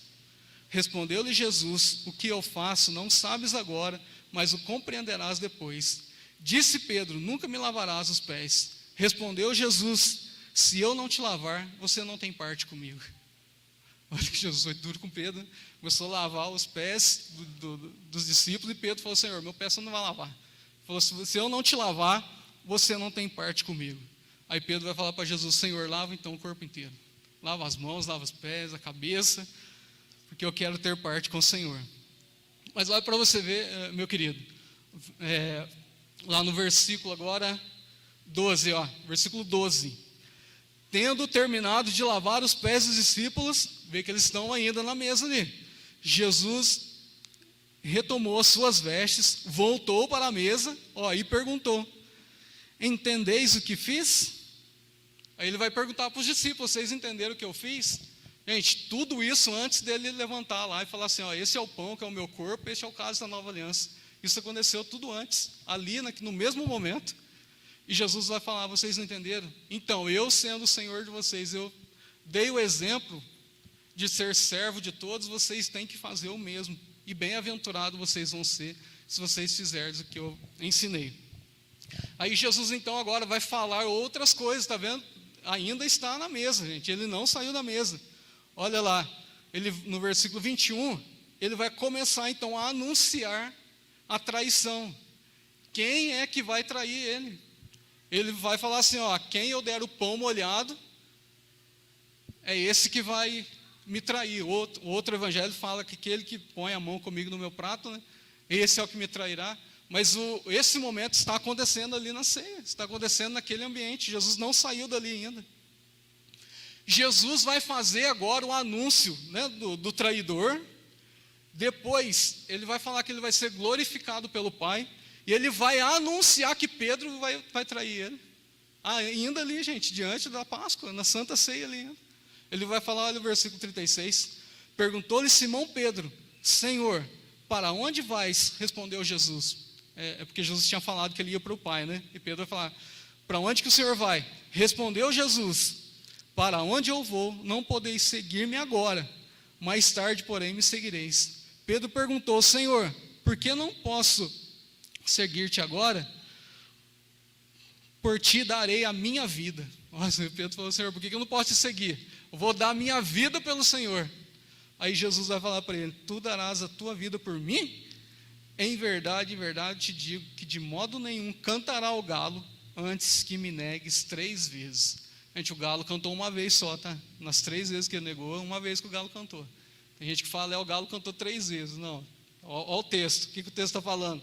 Respondeu-lhe Jesus: o que eu faço não sabes agora, mas o compreenderás depois. Disse Pedro: nunca me lavarás os pés. Respondeu Jesus: se eu não te lavar, você não tem parte comigo. Olha que Jesus foi duro com Pedro, começou a lavar os pés dos discípulos, e Pedro falou: Senhor, meu pé você não vai lavar. Ele falou: se eu não te lavar, você não tem parte comigo. Aí Pedro vai falar para Jesus: Senhor, lava então o corpo inteiro. Lava as mãos, lava os pés, a cabeça, porque eu quero ter parte com o Senhor. Mas olha para você ver, meu querido, lá no versículo agora 12, versículo 12. Tendo terminado de lavar os pés dos discípulos, vê que eles estão ainda na mesa ali. Jesus retomou as suas vestes, voltou para a mesa, e perguntou: entendeis o que fiz? Aí ele vai perguntar para os discípulos: vocês entenderam o que eu fiz? Gente, tudo isso antes dele levantar lá e falar assim: esse é o pão que é o meu corpo, esse é o cálice da nova aliança. Isso aconteceu tudo antes, ali no mesmo momento. E Jesus vai falar: vocês não entenderam? Então, eu sendo o Senhor de vocês, eu dei o exemplo de ser servo de todos, vocês têm que fazer o mesmo. E bem-aventurado vocês vão ser, se vocês fizerem o que eu ensinei. Aí Jesus então agora vai falar outras coisas, está vendo? Ainda está na mesa, gente, ele não saiu da mesa. Olha lá, ele, no versículo 21, ele vai começar então a anunciar a traição. Quem é que vai trair ele? Ele vai falar assim: quem eu der o pão molhado, é esse que vai me trair. O outro evangelho fala que aquele que põe a mão comigo no meu prato, né, esse é o que me trairá. Mas esse momento está acontecendo ali na ceia, está acontecendo naquele ambiente. Jesus não saiu dali ainda. Jesus vai fazer agora o anúncio, né, do traidor. Depois ele vai falar que ele vai ser glorificado pelo Pai, e ele vai anunciar que Pedro vai trair ele. Ainda ali, gente, diante da Páscoa, na Santa Ceia ali. Ele vai falar, olha o versículo 36. Perguntou-lhe Simão Pedro: Senhor, para onde vais? Respondeu Jesus. É porque Jesus tinha falado que ele ia para o Pai, né? E Pedro vai falar, para onde que o Senhor vai? Respondeu Jesus, para onde eu vou, não podeis seguir-me agora, mais tarde, porém, me seguireis. Pedro perguntou, Senhor, por que não posso seguir-te agora? Por ti darei a minha vida. Nossa, Pedro falou, Senhor, por que eu não posso te seguir? Eu vou dar a minha vida pelo Senhor. Aí Jesus vai falar para ele, tu darás a tua vida por mim? Em verdade te digo que de modo nenhum cantará o galo antes que me negues 3 vezes. Gente, o galo cantou uma vez só, tá? Nas 3 vezes que ele negou, uma vez que o galo cantou. Tem gente que fala, o galo cantou 3 vezes. Não, olha o texto, o que o texto está falando?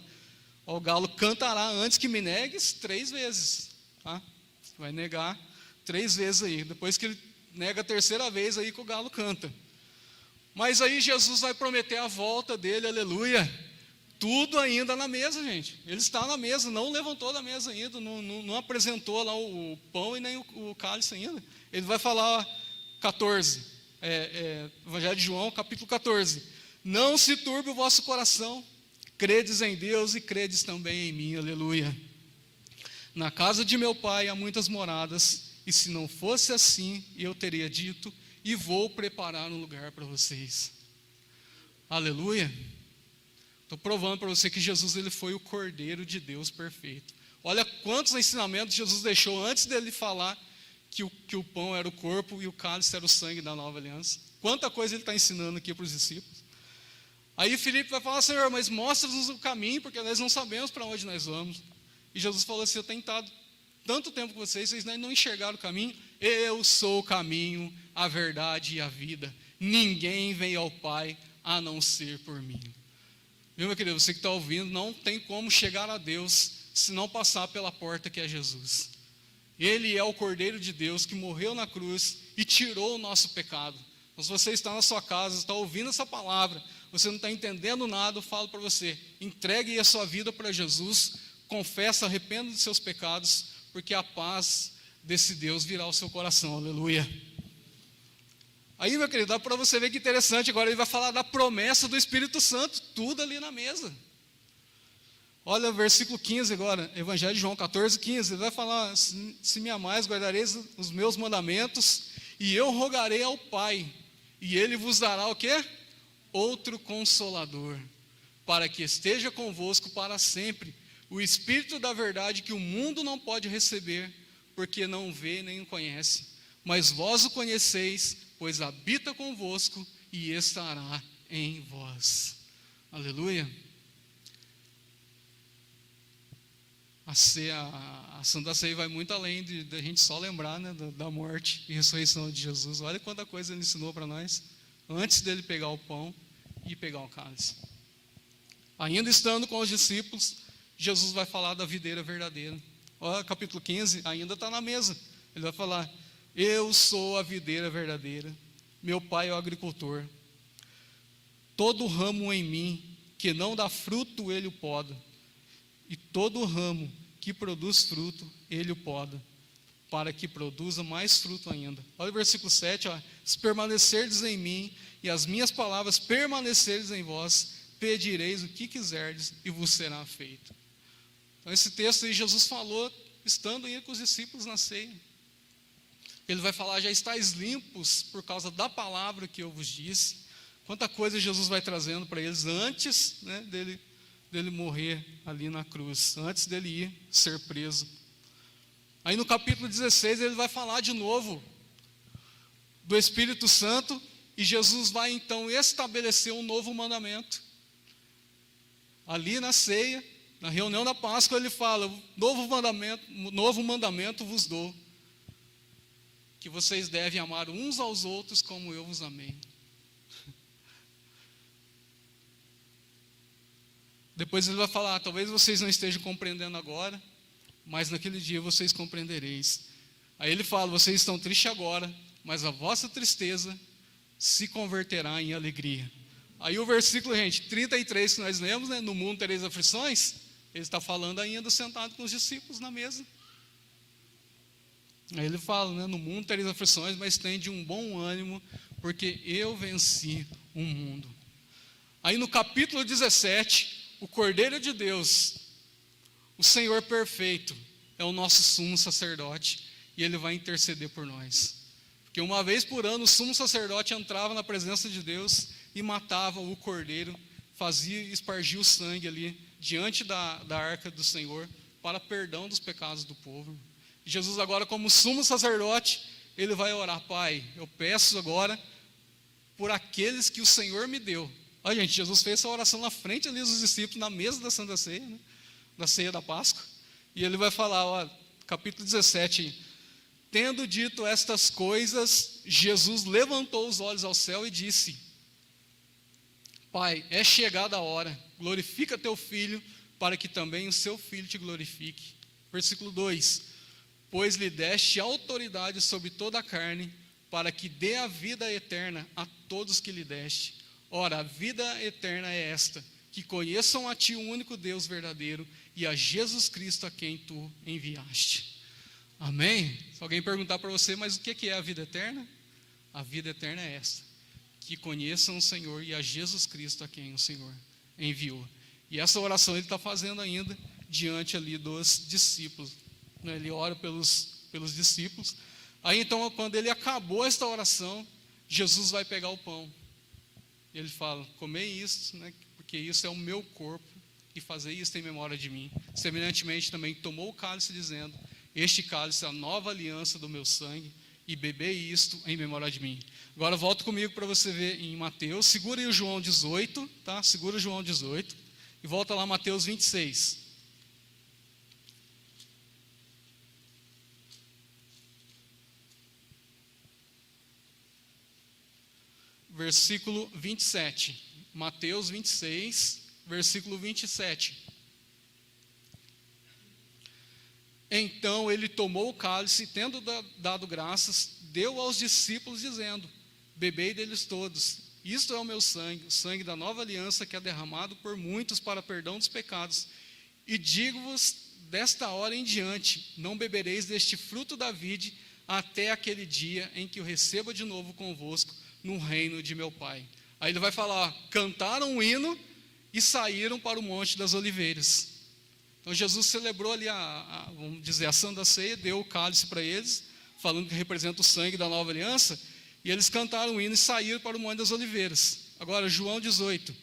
O galo cantará antes que me negues 3 vezes, tá? Vai negar 3 vezes aí, depois que ele nega a 3ª vez aí que o galo canta. Mas aí Jesus vai prometer a volta dele, aleluia, tudo ainda na mesa, gente, ele está na mesa, não levantou da mesa ainda, não apresentou lá o pão e nem o cálice ainda. Ele vai falar, 14, Evangelho de João, capítulo 14, não se turbe o vosso coração, credes em Deus e credes também em mim, aleluia. Na casa de meu pai há muitas moradas, e se não fosse assim, eu teria dito, e vou preparar um lugar para vocês. Aleluia. Estou provando para você que Jesus ele foi o Cordeiro de Deus perfeito. Olha quantos ensinamentos Jesus deixou antes dele falar que o pão era o corpo e o cálice era o sangue da nova aliança. Quanta coisa ele está ensinando aqui para os discípulos. Aí Filipe vai falar, Senhor, mas mostra-nos o caminho, porque nós não sabemos para onde nós vamos. E Jesus falou assim, eu tenho estado tanto tempo com vocês não enxergaram o caminho. Eu sou o caminho, a verdade e a vida. Ninguém vem ao Pai a não ser por mim. Meu querido, você que está ouvindo, não tem como chegar a Deus se não passar pela porta que é Jesus. Ele é o Cordeiro de Deus que morreu na cruz e tirou o nosso pecado. Então, se você está na sua casa, está ouvindo essa palavra, você não está entendendo nada, eu falo para você, entregue a sua vida para Jesus, confessa, arrependa dos seus pecados, porque a paz desse Deus virá ao seu coração, aleluia. Aí, meu querido, dá para você ver que interessante, agora ele vai falar da promessa do Espírito Santo, tudo ali na mesa. Olha o versículo 15 agora, Evangelho de João 14, 15, ele vai falar, se me amais, guardareis os meus mandamentos, e eu rogarei ao Pai, e Ele vos dará o quê? Outro Consolador, para que esteja convosco para sempre, o Espírito da verdade que o mundo não pode receber, porque não vê nem o conhece, mas vós o conheceis, pois habita convosco e estará em vós. Aleluia. A Santa Ceia vai muito além de a gente só lembrar, né, da morte e ressurreição de Jesus. Olha quanta coisa ele ensinou para nós, antes dele pegar o pão e pegar o cálice. Ainda estando com os discípulos, Jesus vai falar da videira verdadeira. Olha, capítulo 15, ainda está na mesa. Ele vai falar, eu sou a videira verdadeira, meu pai é o agricultor. Todo ramo em mim que não dá fruto, ele o poda. E todo ramo que produz fruto, ele o poda, para que produza mais fruto ainda. Olha o versículo 7, ó, se permanecerdes em mim, e as minhas palavras permanecerdes em vós, pedireis o que quiserdes, e vos será feito. Então esse texto aí Jesus falou, estando aí com os discípulos na ceia. Ele vai falar, já estáis limpos por causa da palavra que eu vos disse. Quanta coisa Jesus vai trazendo para eles antes, né, dele morrer ali na cruz, antes dele ir ser preso. Aí no capítulo 16 ele vai falar de novo do Espírito Santo, e Jesus vai então estabelecer um novo mandamento. Ali na ceia, na reunião da Páscoa, ele fala, novo mandamento vos dou, que vocês devem amar uns aos outros como eu vos amei. Depois ele vai falar, talvez vocês não estejam compreendendo agora, mas naquele dia vocês compreendereis. Aí ele fala, vocês estão tristes agora, mas a vossa tristeza se converterá em alegria. Aí o versículo, gente, 33 que nós lemos, né, no mundo tereis aflições, ele está falando ainda sentado com os discípulos na mesa. Aí ele fala, né, no mundo tereis aflições, mas tem de um bom ânimo, porque eu venci o mundo. Aí no capítulo 17, o Cordeiro de Deus, o Senhor perfeito, é o nosso sumo sacerdote, e ele vai interceder por nós. Porque uma vez por ano o sumo sacerdote entrava na presença de Deus e matava o cordeiro, espargia o sangue ali diante da arca do Senhor para perdão dos pecados do povo. Jesus agora, como sumo sacerdote, ele vai orar: Pai, eu peço agora por aqueles que o Senhor me deu. Olha, gente, Jesus fez essa oração na frente ali dos discípulos, na mesa da Santa Ceia, né? Da ceia da Páscoa, e ele vai falar, ó, capítulo 17, tendo dito estas coisas, Jesus levantou os olhos ao céu e disse: Pai, é chegada a hora, glorifica teu filho, para que também o seu filho te glorifique. Versículo 2: pois lhe deste autoridade sobre toda a carne, para que dê a vida eterna a todos que lhe deste. Ora, a vida eterna é esta, que conheçam a ti, o único Deus verdadeiro, e a Jesus Cristo a quem tu enviaste. Amém? Se alguém perguntar para você, mas o que é a vida eterna? A vida eterna é esta, que conheçam o Senhor e a Jesus Cristo a quem o Senhor enviou. E essa oração ele está fazendo ainda diante ali dos discípulos, né? Ele ora pelos discípulos. Aí então, quando ele acabou esta oração, Jesus vai pegar o pão. Ele fala: comei isso, né? Porque isso é o meu corpo, e fazer isso em memória de mim. Semelhantemente também tomou o cálice, dizendo: este cálice é a nova aliança do meu sangue, e bebei isto em memória de mim. Agora volta comigo para você ver em Mateus. Segura aí o João 18, tá? Segura o João 18 e volta lá Mateus 26. Versículo 27. Mateus 26, versículo 27. Então ele tomou o cálice, tendo dado graças, deu aos discípulos, dizendo: bebei deles todos, isto é o meu sangue, o sangue da nova aliança, que é derramado por muitos para perdão dos pecados. E digo-vos, desta hora em diante, não bebereis deste fruto da vide, até aquele dia em que eu receba de novo convosco no reino de meu Pai. Aí ele vai falar: cantaram um hino e saíram para o Monte das Oliveiras. Então Jesus celebrou ali vamos dizer, a Santa Ceia, deu o cálice para eles, falando que representa o sangue da nova aliança, e eles cantaram um hino e saíram para o Monte das Oliveiras. Agora, João 18.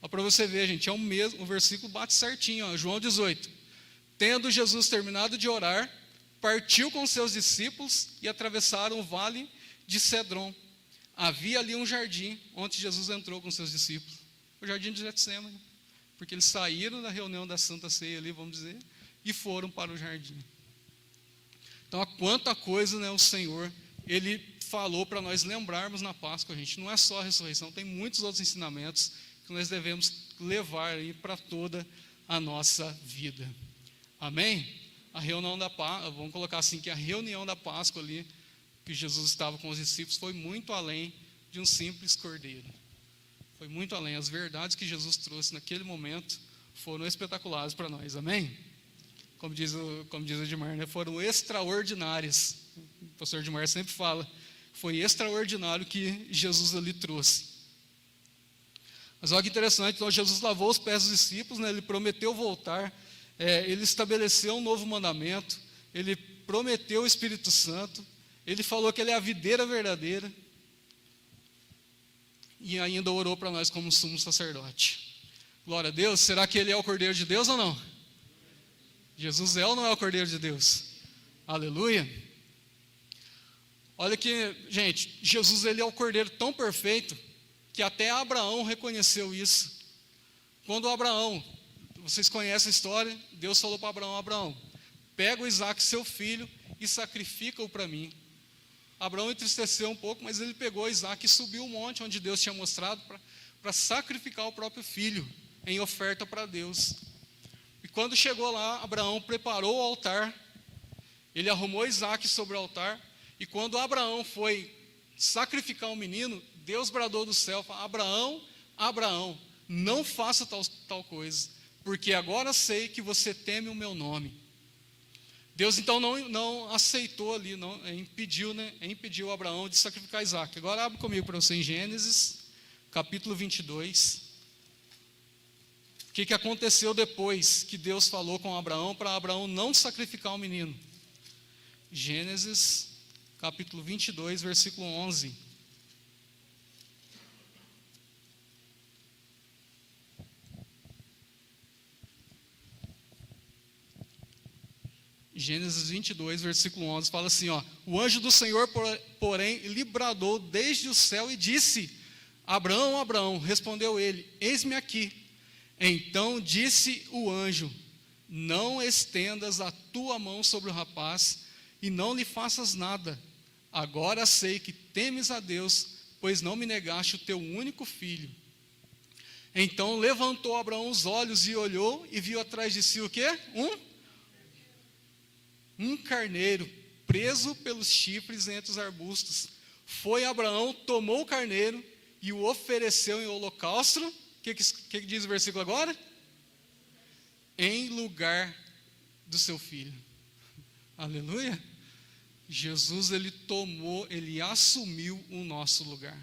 Para você ver, gente, é o mesmo, o versículo bate certinho, ó, João 18. Tendo Jesus terminado de orar, partiu com seus discípulos e atravessaram o vale de Cedron. Havia ali um jardim, onde Jesus entrou com seus discípulos, o jardim de Getsêmani, porque eles saíram da reunião da Santa Ceia ali, vamos dizer, e foram para o jardim. Então, há quanta coisa, né, o Senhor, Ele falou para nós lembrarmos na Páscoa, gente. Não é só a ressurreição, tem muitos outros ensinamentos que nós devemos levar aí para toda a nossa vida. Amém? A reunião da Páscoa, vamos colocar assim, que a reunião da Páscoa ali, que Jesus estava com os discípulos, foi muito além de um simples cordeiro. Foi muito além. As verdades que Jesus trouxe naquele momento foram espetaculares para nós. Amém? Como diz o Edmar, né? Foram extraordinárias. O pastor Edmar sempre fala: foi extraordinário que Jesus ali trouxe. Mas olha que interessante, então Jesus lavou os pés dos discípulos, né? Ele prometeu voltar, ele estabeleceu um novo mandamento, ele prometeu o Espírito Santo, ele falou que ele é a videira verdadeira, e ainda orou para nós como sumo sacerdote. Glória a Deus. Será que ele é o Cordeiro de Deus ou não? Jesus é ou não é o Cordeiro de Deus? Aleluia. Olha que, gente, Jesus, ele é o Cordeiro tão perfeito que até Abraão reconheceu isso. Quando Abraão, vocês conhecem a história, Deus falou para Abraão: Abraão, pega o Isaac, seu filho, e sacrifica-o para mim. Abraão entristeceu um pouco, mas ele pegou Isaac e subiu o monte onde Deus tinha mostrado para sacrificar o próprio filho em oferta para Deus. E quando chegou lá, Abraão preparou o altar, ele arrumou Isaac sobre o altar, e quando Abraão foi sacrificar um menino, Deus bradou do céu: Abraão, Abraão, não faça tal coisa, porque agora sei que você teme o meu nome. Deus então não aceitou ali, impediu Abraão de sacrificar Isaac. Agora abre comigo para você em Gênesis, capítulo 22. O que aconteceu depois que Deus falou com Abraão para Abraão não sacrificar o menino? Gênesis, capítulo 22, versículo 11. Gênesis 22, versículo 11, fala assim, ó: o anjo do Senhor, porém, lhe bradou desde o céu e disse: Abraão, Abraão. Respondeu ele: eis-me aqui. Então disse o anjo: não estendas a tua mão sobre o rapaz e não lhe faças nada. Agora sei que temes a Deus, pois não me negaste o teu único filho. Então levantou Abraão os olhos e olhou e viu atrás de si o quê? Um carneiro preso pelos chifres entre os arbustos. Foi Abraão, tomou o carneiro e o ofereceu em holocausto. O que diz o versículo agora? Em lugar do seu filho. Aleluia. Jesus, ele assumiu o nosso lugar.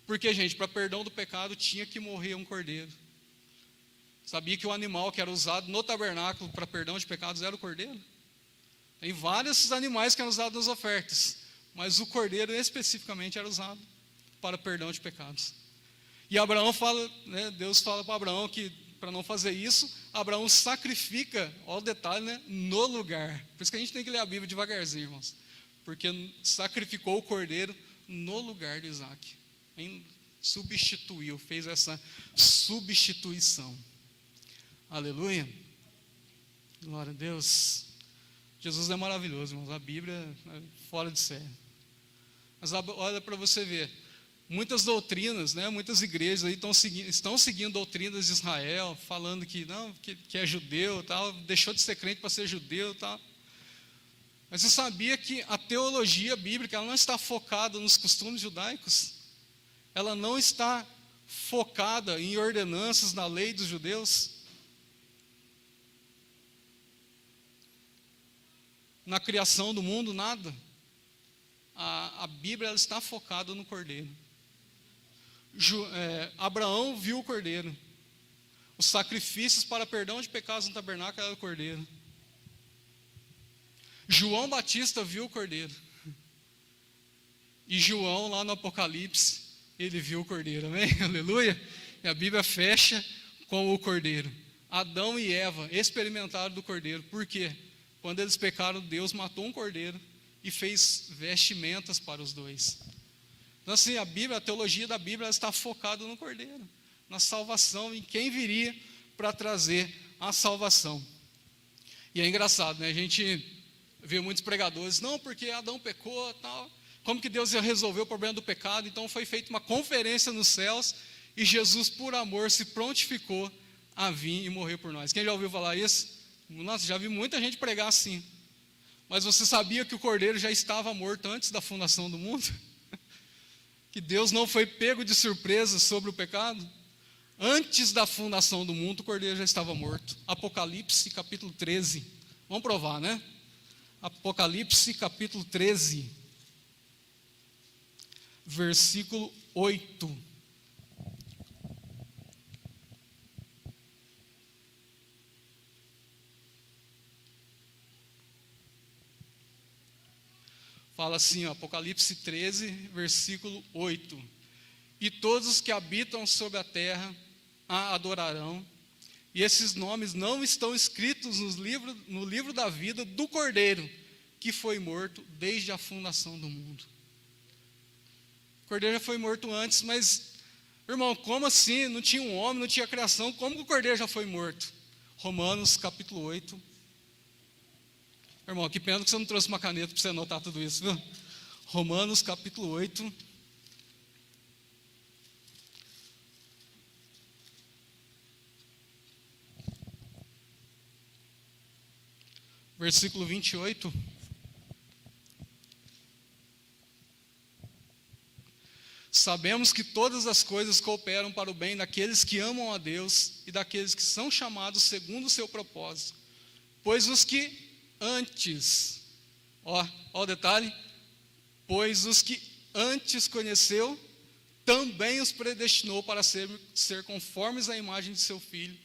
Porque, gente, para perdão do pecado tinha que morrer um cordeiro. Sabia que o animal que era usado no tabernáculo para perdão de pecados era o cordeiro? Tem vários animais que eram usados nas ofertas, mas o cordeiro especificamente era usado para perdão de pecados. E Abraão fala, né, Deus fala para Abraão que para não fazer isso, Abraão sacrifica, olha o detalhe, né, no lugar. Por isso que a gente tem que ler a Bíblia devagarzinho, irmãos, porque sacrificou o cordeiro no lugar de Isaac. Substituiu, fez essa substituição. Aleluia. Glória a Deus. Jesus é maravilhoso, irmãos. A Bíblia é fora de série. Mas olha para você ver, muitas doutrinas, né, muitas igrejas aí estão seguindo doutrinas de Israel, falando que não, que é judeu, tal, deixou de ser crente para ser judeu, tal. Mas você sabia que a teologia bíblica ela não está focada nos costumes judaicos? Ela não está focada em ordenanças na lei dos judeus? Na criação do mundo, nada. A Bíblia ela está focada no cordeiro. Abraão viu o cordeiro. Os sacrifícios para perdão de pecados no tabernáculo era o cordeiro. João Batista viu o cordeiro. E João, lá no Apocalipse, ele viu o cordeiro, amém? Aleluia. E a Bíblia fecha com o cordeiro. Adão e Eva experimentaram do cordeiro. Por quê? Quando eles pecaram, Deus matou um cordeiro e fez vestimentas para os dois. Então assim, a teologia da Bíblia está focada no cordeiro, na salvação, em quem viria para trazer a salvação. E é engraçado, né? A gente vê muitos pregadores, não, porque Adão pecou, tal. Como que Deus ia resolver o problema do pecado? Então foi feita uma conferência nos céus e Jesus, por amor, se prontificou a vir e morrer por nós. Quem já ouviu falar isso? Nossa, já vi muita gente pregar assim. Mas você sabia que o cordeiro já estava morto antes da fundação do mundo? Que Deus não foi pego de surpresa sobre o pecado? Antes da fundação do mundo, o cordeiro já estava morto. Apocalipse, capítulo 13. Vamos provar, né? Apocalipse, capítulo 13, versículo 8. Fala assim, ó, Apocalipse 13, versículo 8. E todos os que habitam sobre a terra a adorarão, e esses nomes não estão escritos no livro da vida do Cordeiro, que foi morto desde a fundação do mundo. O Cordeiro já foi morto antes, mas, irmão, como assim? Não tinha um homem, não tinha criação, como que o Cordeiro já foi morto? Romanos capítulo 8. Irmão, que pena que você não trouxe uma caneta para você anotar tudo isso, viu? Romanos capítulo 8. Versículo 28. Sabemos que todas as coisas cooperam para o bem daqueles que amam a Deus e daqueles que são chamados segundo o seu propósito. Pois os que antes, ó o detalhe, pois os que antes conheceu, também os predestinou para ser conformes à imagem de seu Filho,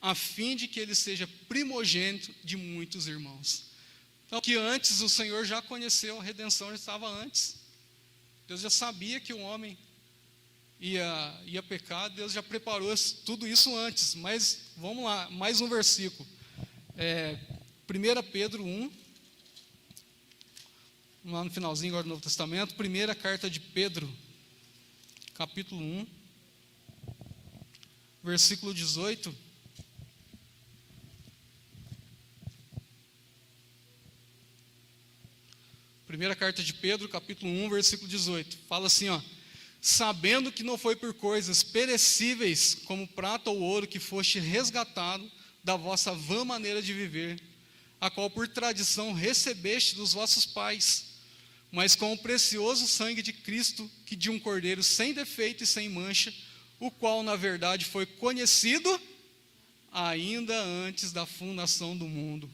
a fim de que ele seja primogênito de muitos irmãos. Então, que antes o Senhor já conheceu, a redenção já estava antes. Deus já sabia que o homem ia pecar, Deus já preparou tudo isso antes. Mas, vamos lá, mais um versículo. 1 Pedro 1, lá no finalzinho agora do Novo Testamento, primeira carta de Pedro, capítulo 1, versículo 18. Primeira carta de Pedro, capítulo 1, versículo 18. Fala assim, ó: sabendo que não foi por coisas perecíveis, como prata ou ouro, que foste resgatado da vossa vã maneira de viver, a qual por tradição recebeste dos vossos pais, mas com o precioso sangue de Cristo, que de um cordeiro sem defeito e sem mancha, o qual na verdade foi conhecido ainda antes da fundação do mundo,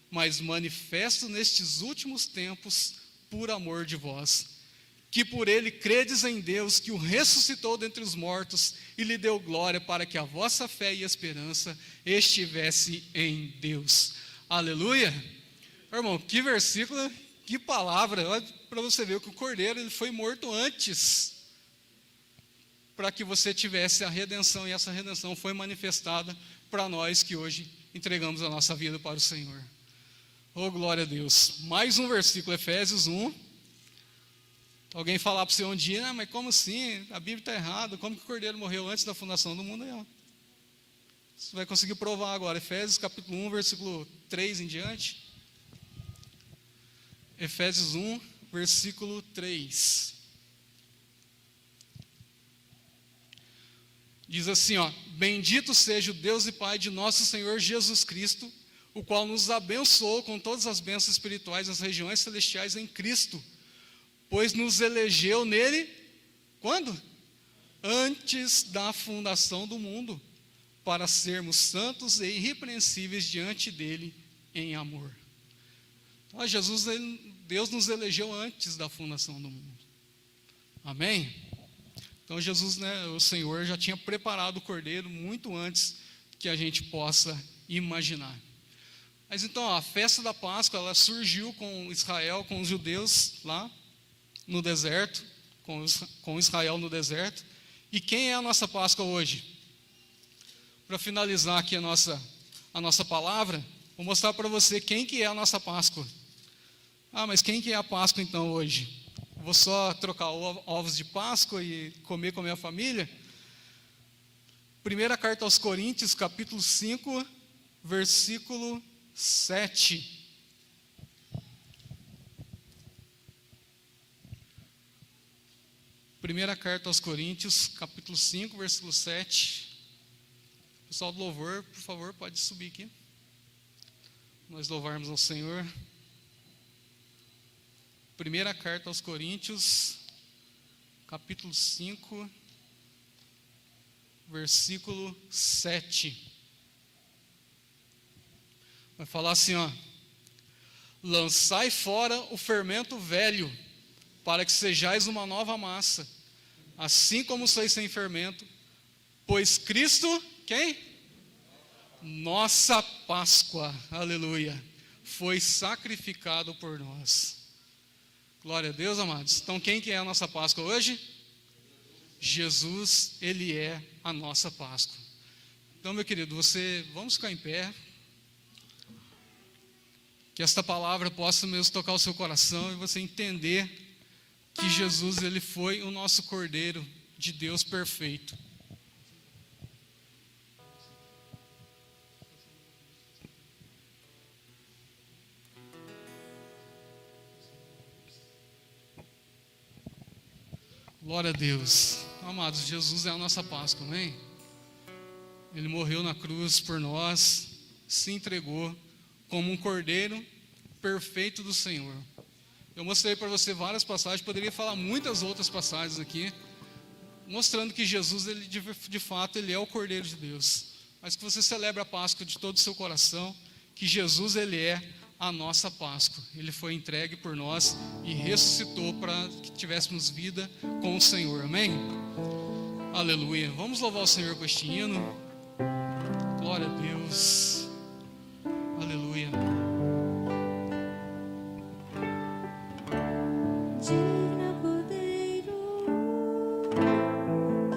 mas manifesto nestes últimos tempos por amor de vós, que por ele credes em Deus, que o ressuscitou dentre os mortos e lhe deu glória, para que a vossa fé e esperança estivesse em Deus. Aleluia! Irmão, que versículo, que palavra! Olha para você ver que o cordeiro ele foi morto antes, para que você tivesse a redenção, e essa redenção foi manifestada para nós que hoje entregamos a nossa vida para o Senhor. Oh, glória a Deus. Mais um versículo, Efésios 1. Alguém falar para você um dia, mas como assim? A Bíblia está errada. Como que o cordeiro morreu antes da fundação do mundo? Você vai conseguir provar agora. Efésios capítulo 1, versículo 3 em diante. Efésios 1, versículo 3. Diz assim, ó: bendito seja o Deus e Pai de nosso Senhor Jesus Cristo, o qual nos abençoou com todas as bênçãos espirituais nas regiões celestiais em Cristo, pois nos elegeu nele, quando? Antes da fundação do mundo, para sermos santos e irrepreensíveis diante dele em amor. Então, Deus nos elegeu antes da fundação do mundo. Amém? Então Jesus, o Senhor já tinha preparado o cordeiro muito antes que a gente possa imaginar. Mas então, a festa da Páscoa, ela surgiu com Israel, com os judeus lá no deserto, com Israel no deserto. E quem é a nossa Páscoa hoje? Para finalizar aqui a nossa palavra, vou mostrar para você quem que é a nossa Páscoa. Ah, mas quem que é a Páscoa então hoje? Vou só trocar ovos de Páscoa e comer com a minha família? Primeira carta aos Coríntios, capítulo 5, versículo 7. Primeira carta aos Coríntios, capítulo 5, versículo 7. Pessoal do louvor, por favor, pode subir aqui. Nós louvarmos ao Senhor. Primeira carta aos Coríntios, capítulo 5, versículo 7. Vai falar assim, ó: lançai fora o fermento velho, para que sejais uma nova massa, assim como sois sem fermento, pois Cristo, quem? Nossa Páscoa, aleluia, foi sacrificado por nós. Glória a Deus, amados. Então quem que é a nossa Páscoa hoje? Jesus, Ele é a nossa Páscoa. Então, meu querido, vamos ficar em pé. Que esta palavra possa mesmo tocar o seu coração e você entender que Jesus, Ele foi o nosso Cordeiro de Deus perfeito. Glória a Deus. Amados, Jesus é a nossa Páscoa, amém? Ele morreu na cruz por nós, se entregou como um cordeiro perfeito do Senhor. Eu mostrei para você várias passagens, poderia falar muitas outras passagens aqui, mostrando que Jesus, ele de fato, ele é o Cordeiro de Deus. Mas que você celebre a Páscoa de todo o seu coração, que Jesus, ele é a nossa Páscoa. Ele foi entregue por nós e ressuscitou para que tivéssemos vida com o Senhor. Amém? Aleluia. Vamos louvar o Senhor com este hino. Glória a Deus. Aleluia. Digno Cordeiro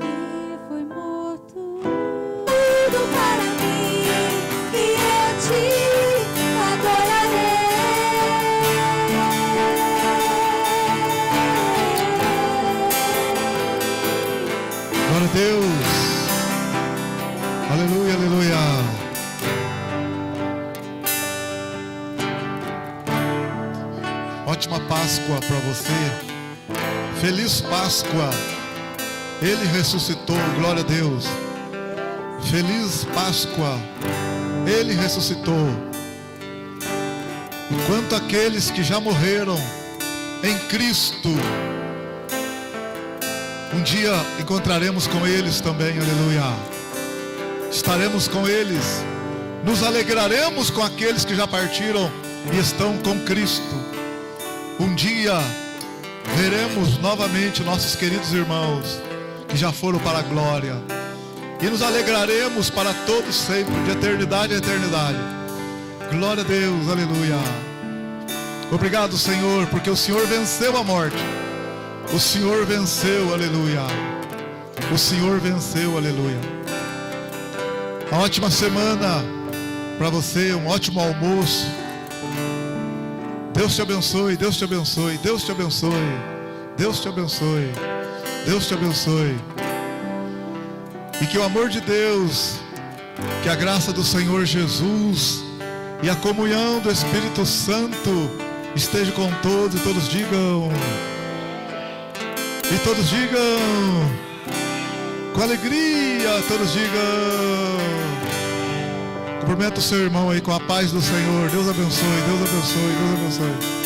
que foi morto, tudo para mim, e a ti adorarei. Glória a Deus. Aleluia, aleluia. Ótima Páscoa para você. Feliz Páscoa. Ele ressuscitou, glória a Deus. Feliz Páscoa. Ele ressuscitou. Enquanto aqueles que já morreram em Cristo, um dia encontraremos com eles também, aleluia. Estaremos com eles, nos alegraremos com aqueles que já partiram e estão com Cristo. Um dia veremos novamente nossos queridos irmãos que já foram para a glória, e nos alegraremos para todos sempre, de eternidade a eternidade. Glória a Deus, aleluia. Obrigado, Senhor, porque o Senhor venceu a morte. O Senhor venceu, aleluia. O Senhor venceu, aleluia. Uma ótima semana para você, um ótimo almoço. Deus te abençoe, Deus te abençoe, Deus te abençoe, Deus te abençoe, Deus te abençoe. E que o amor de Deus, que a graça do Senhor Jesus e a comunhão do Espírito Santo esteja com todos, e todos digam, com alegria, todos digam. Cumprimenta o seu irmão aí com a paz do Senhor. Deus abençoe, Deus abençoe, Deus abençoe.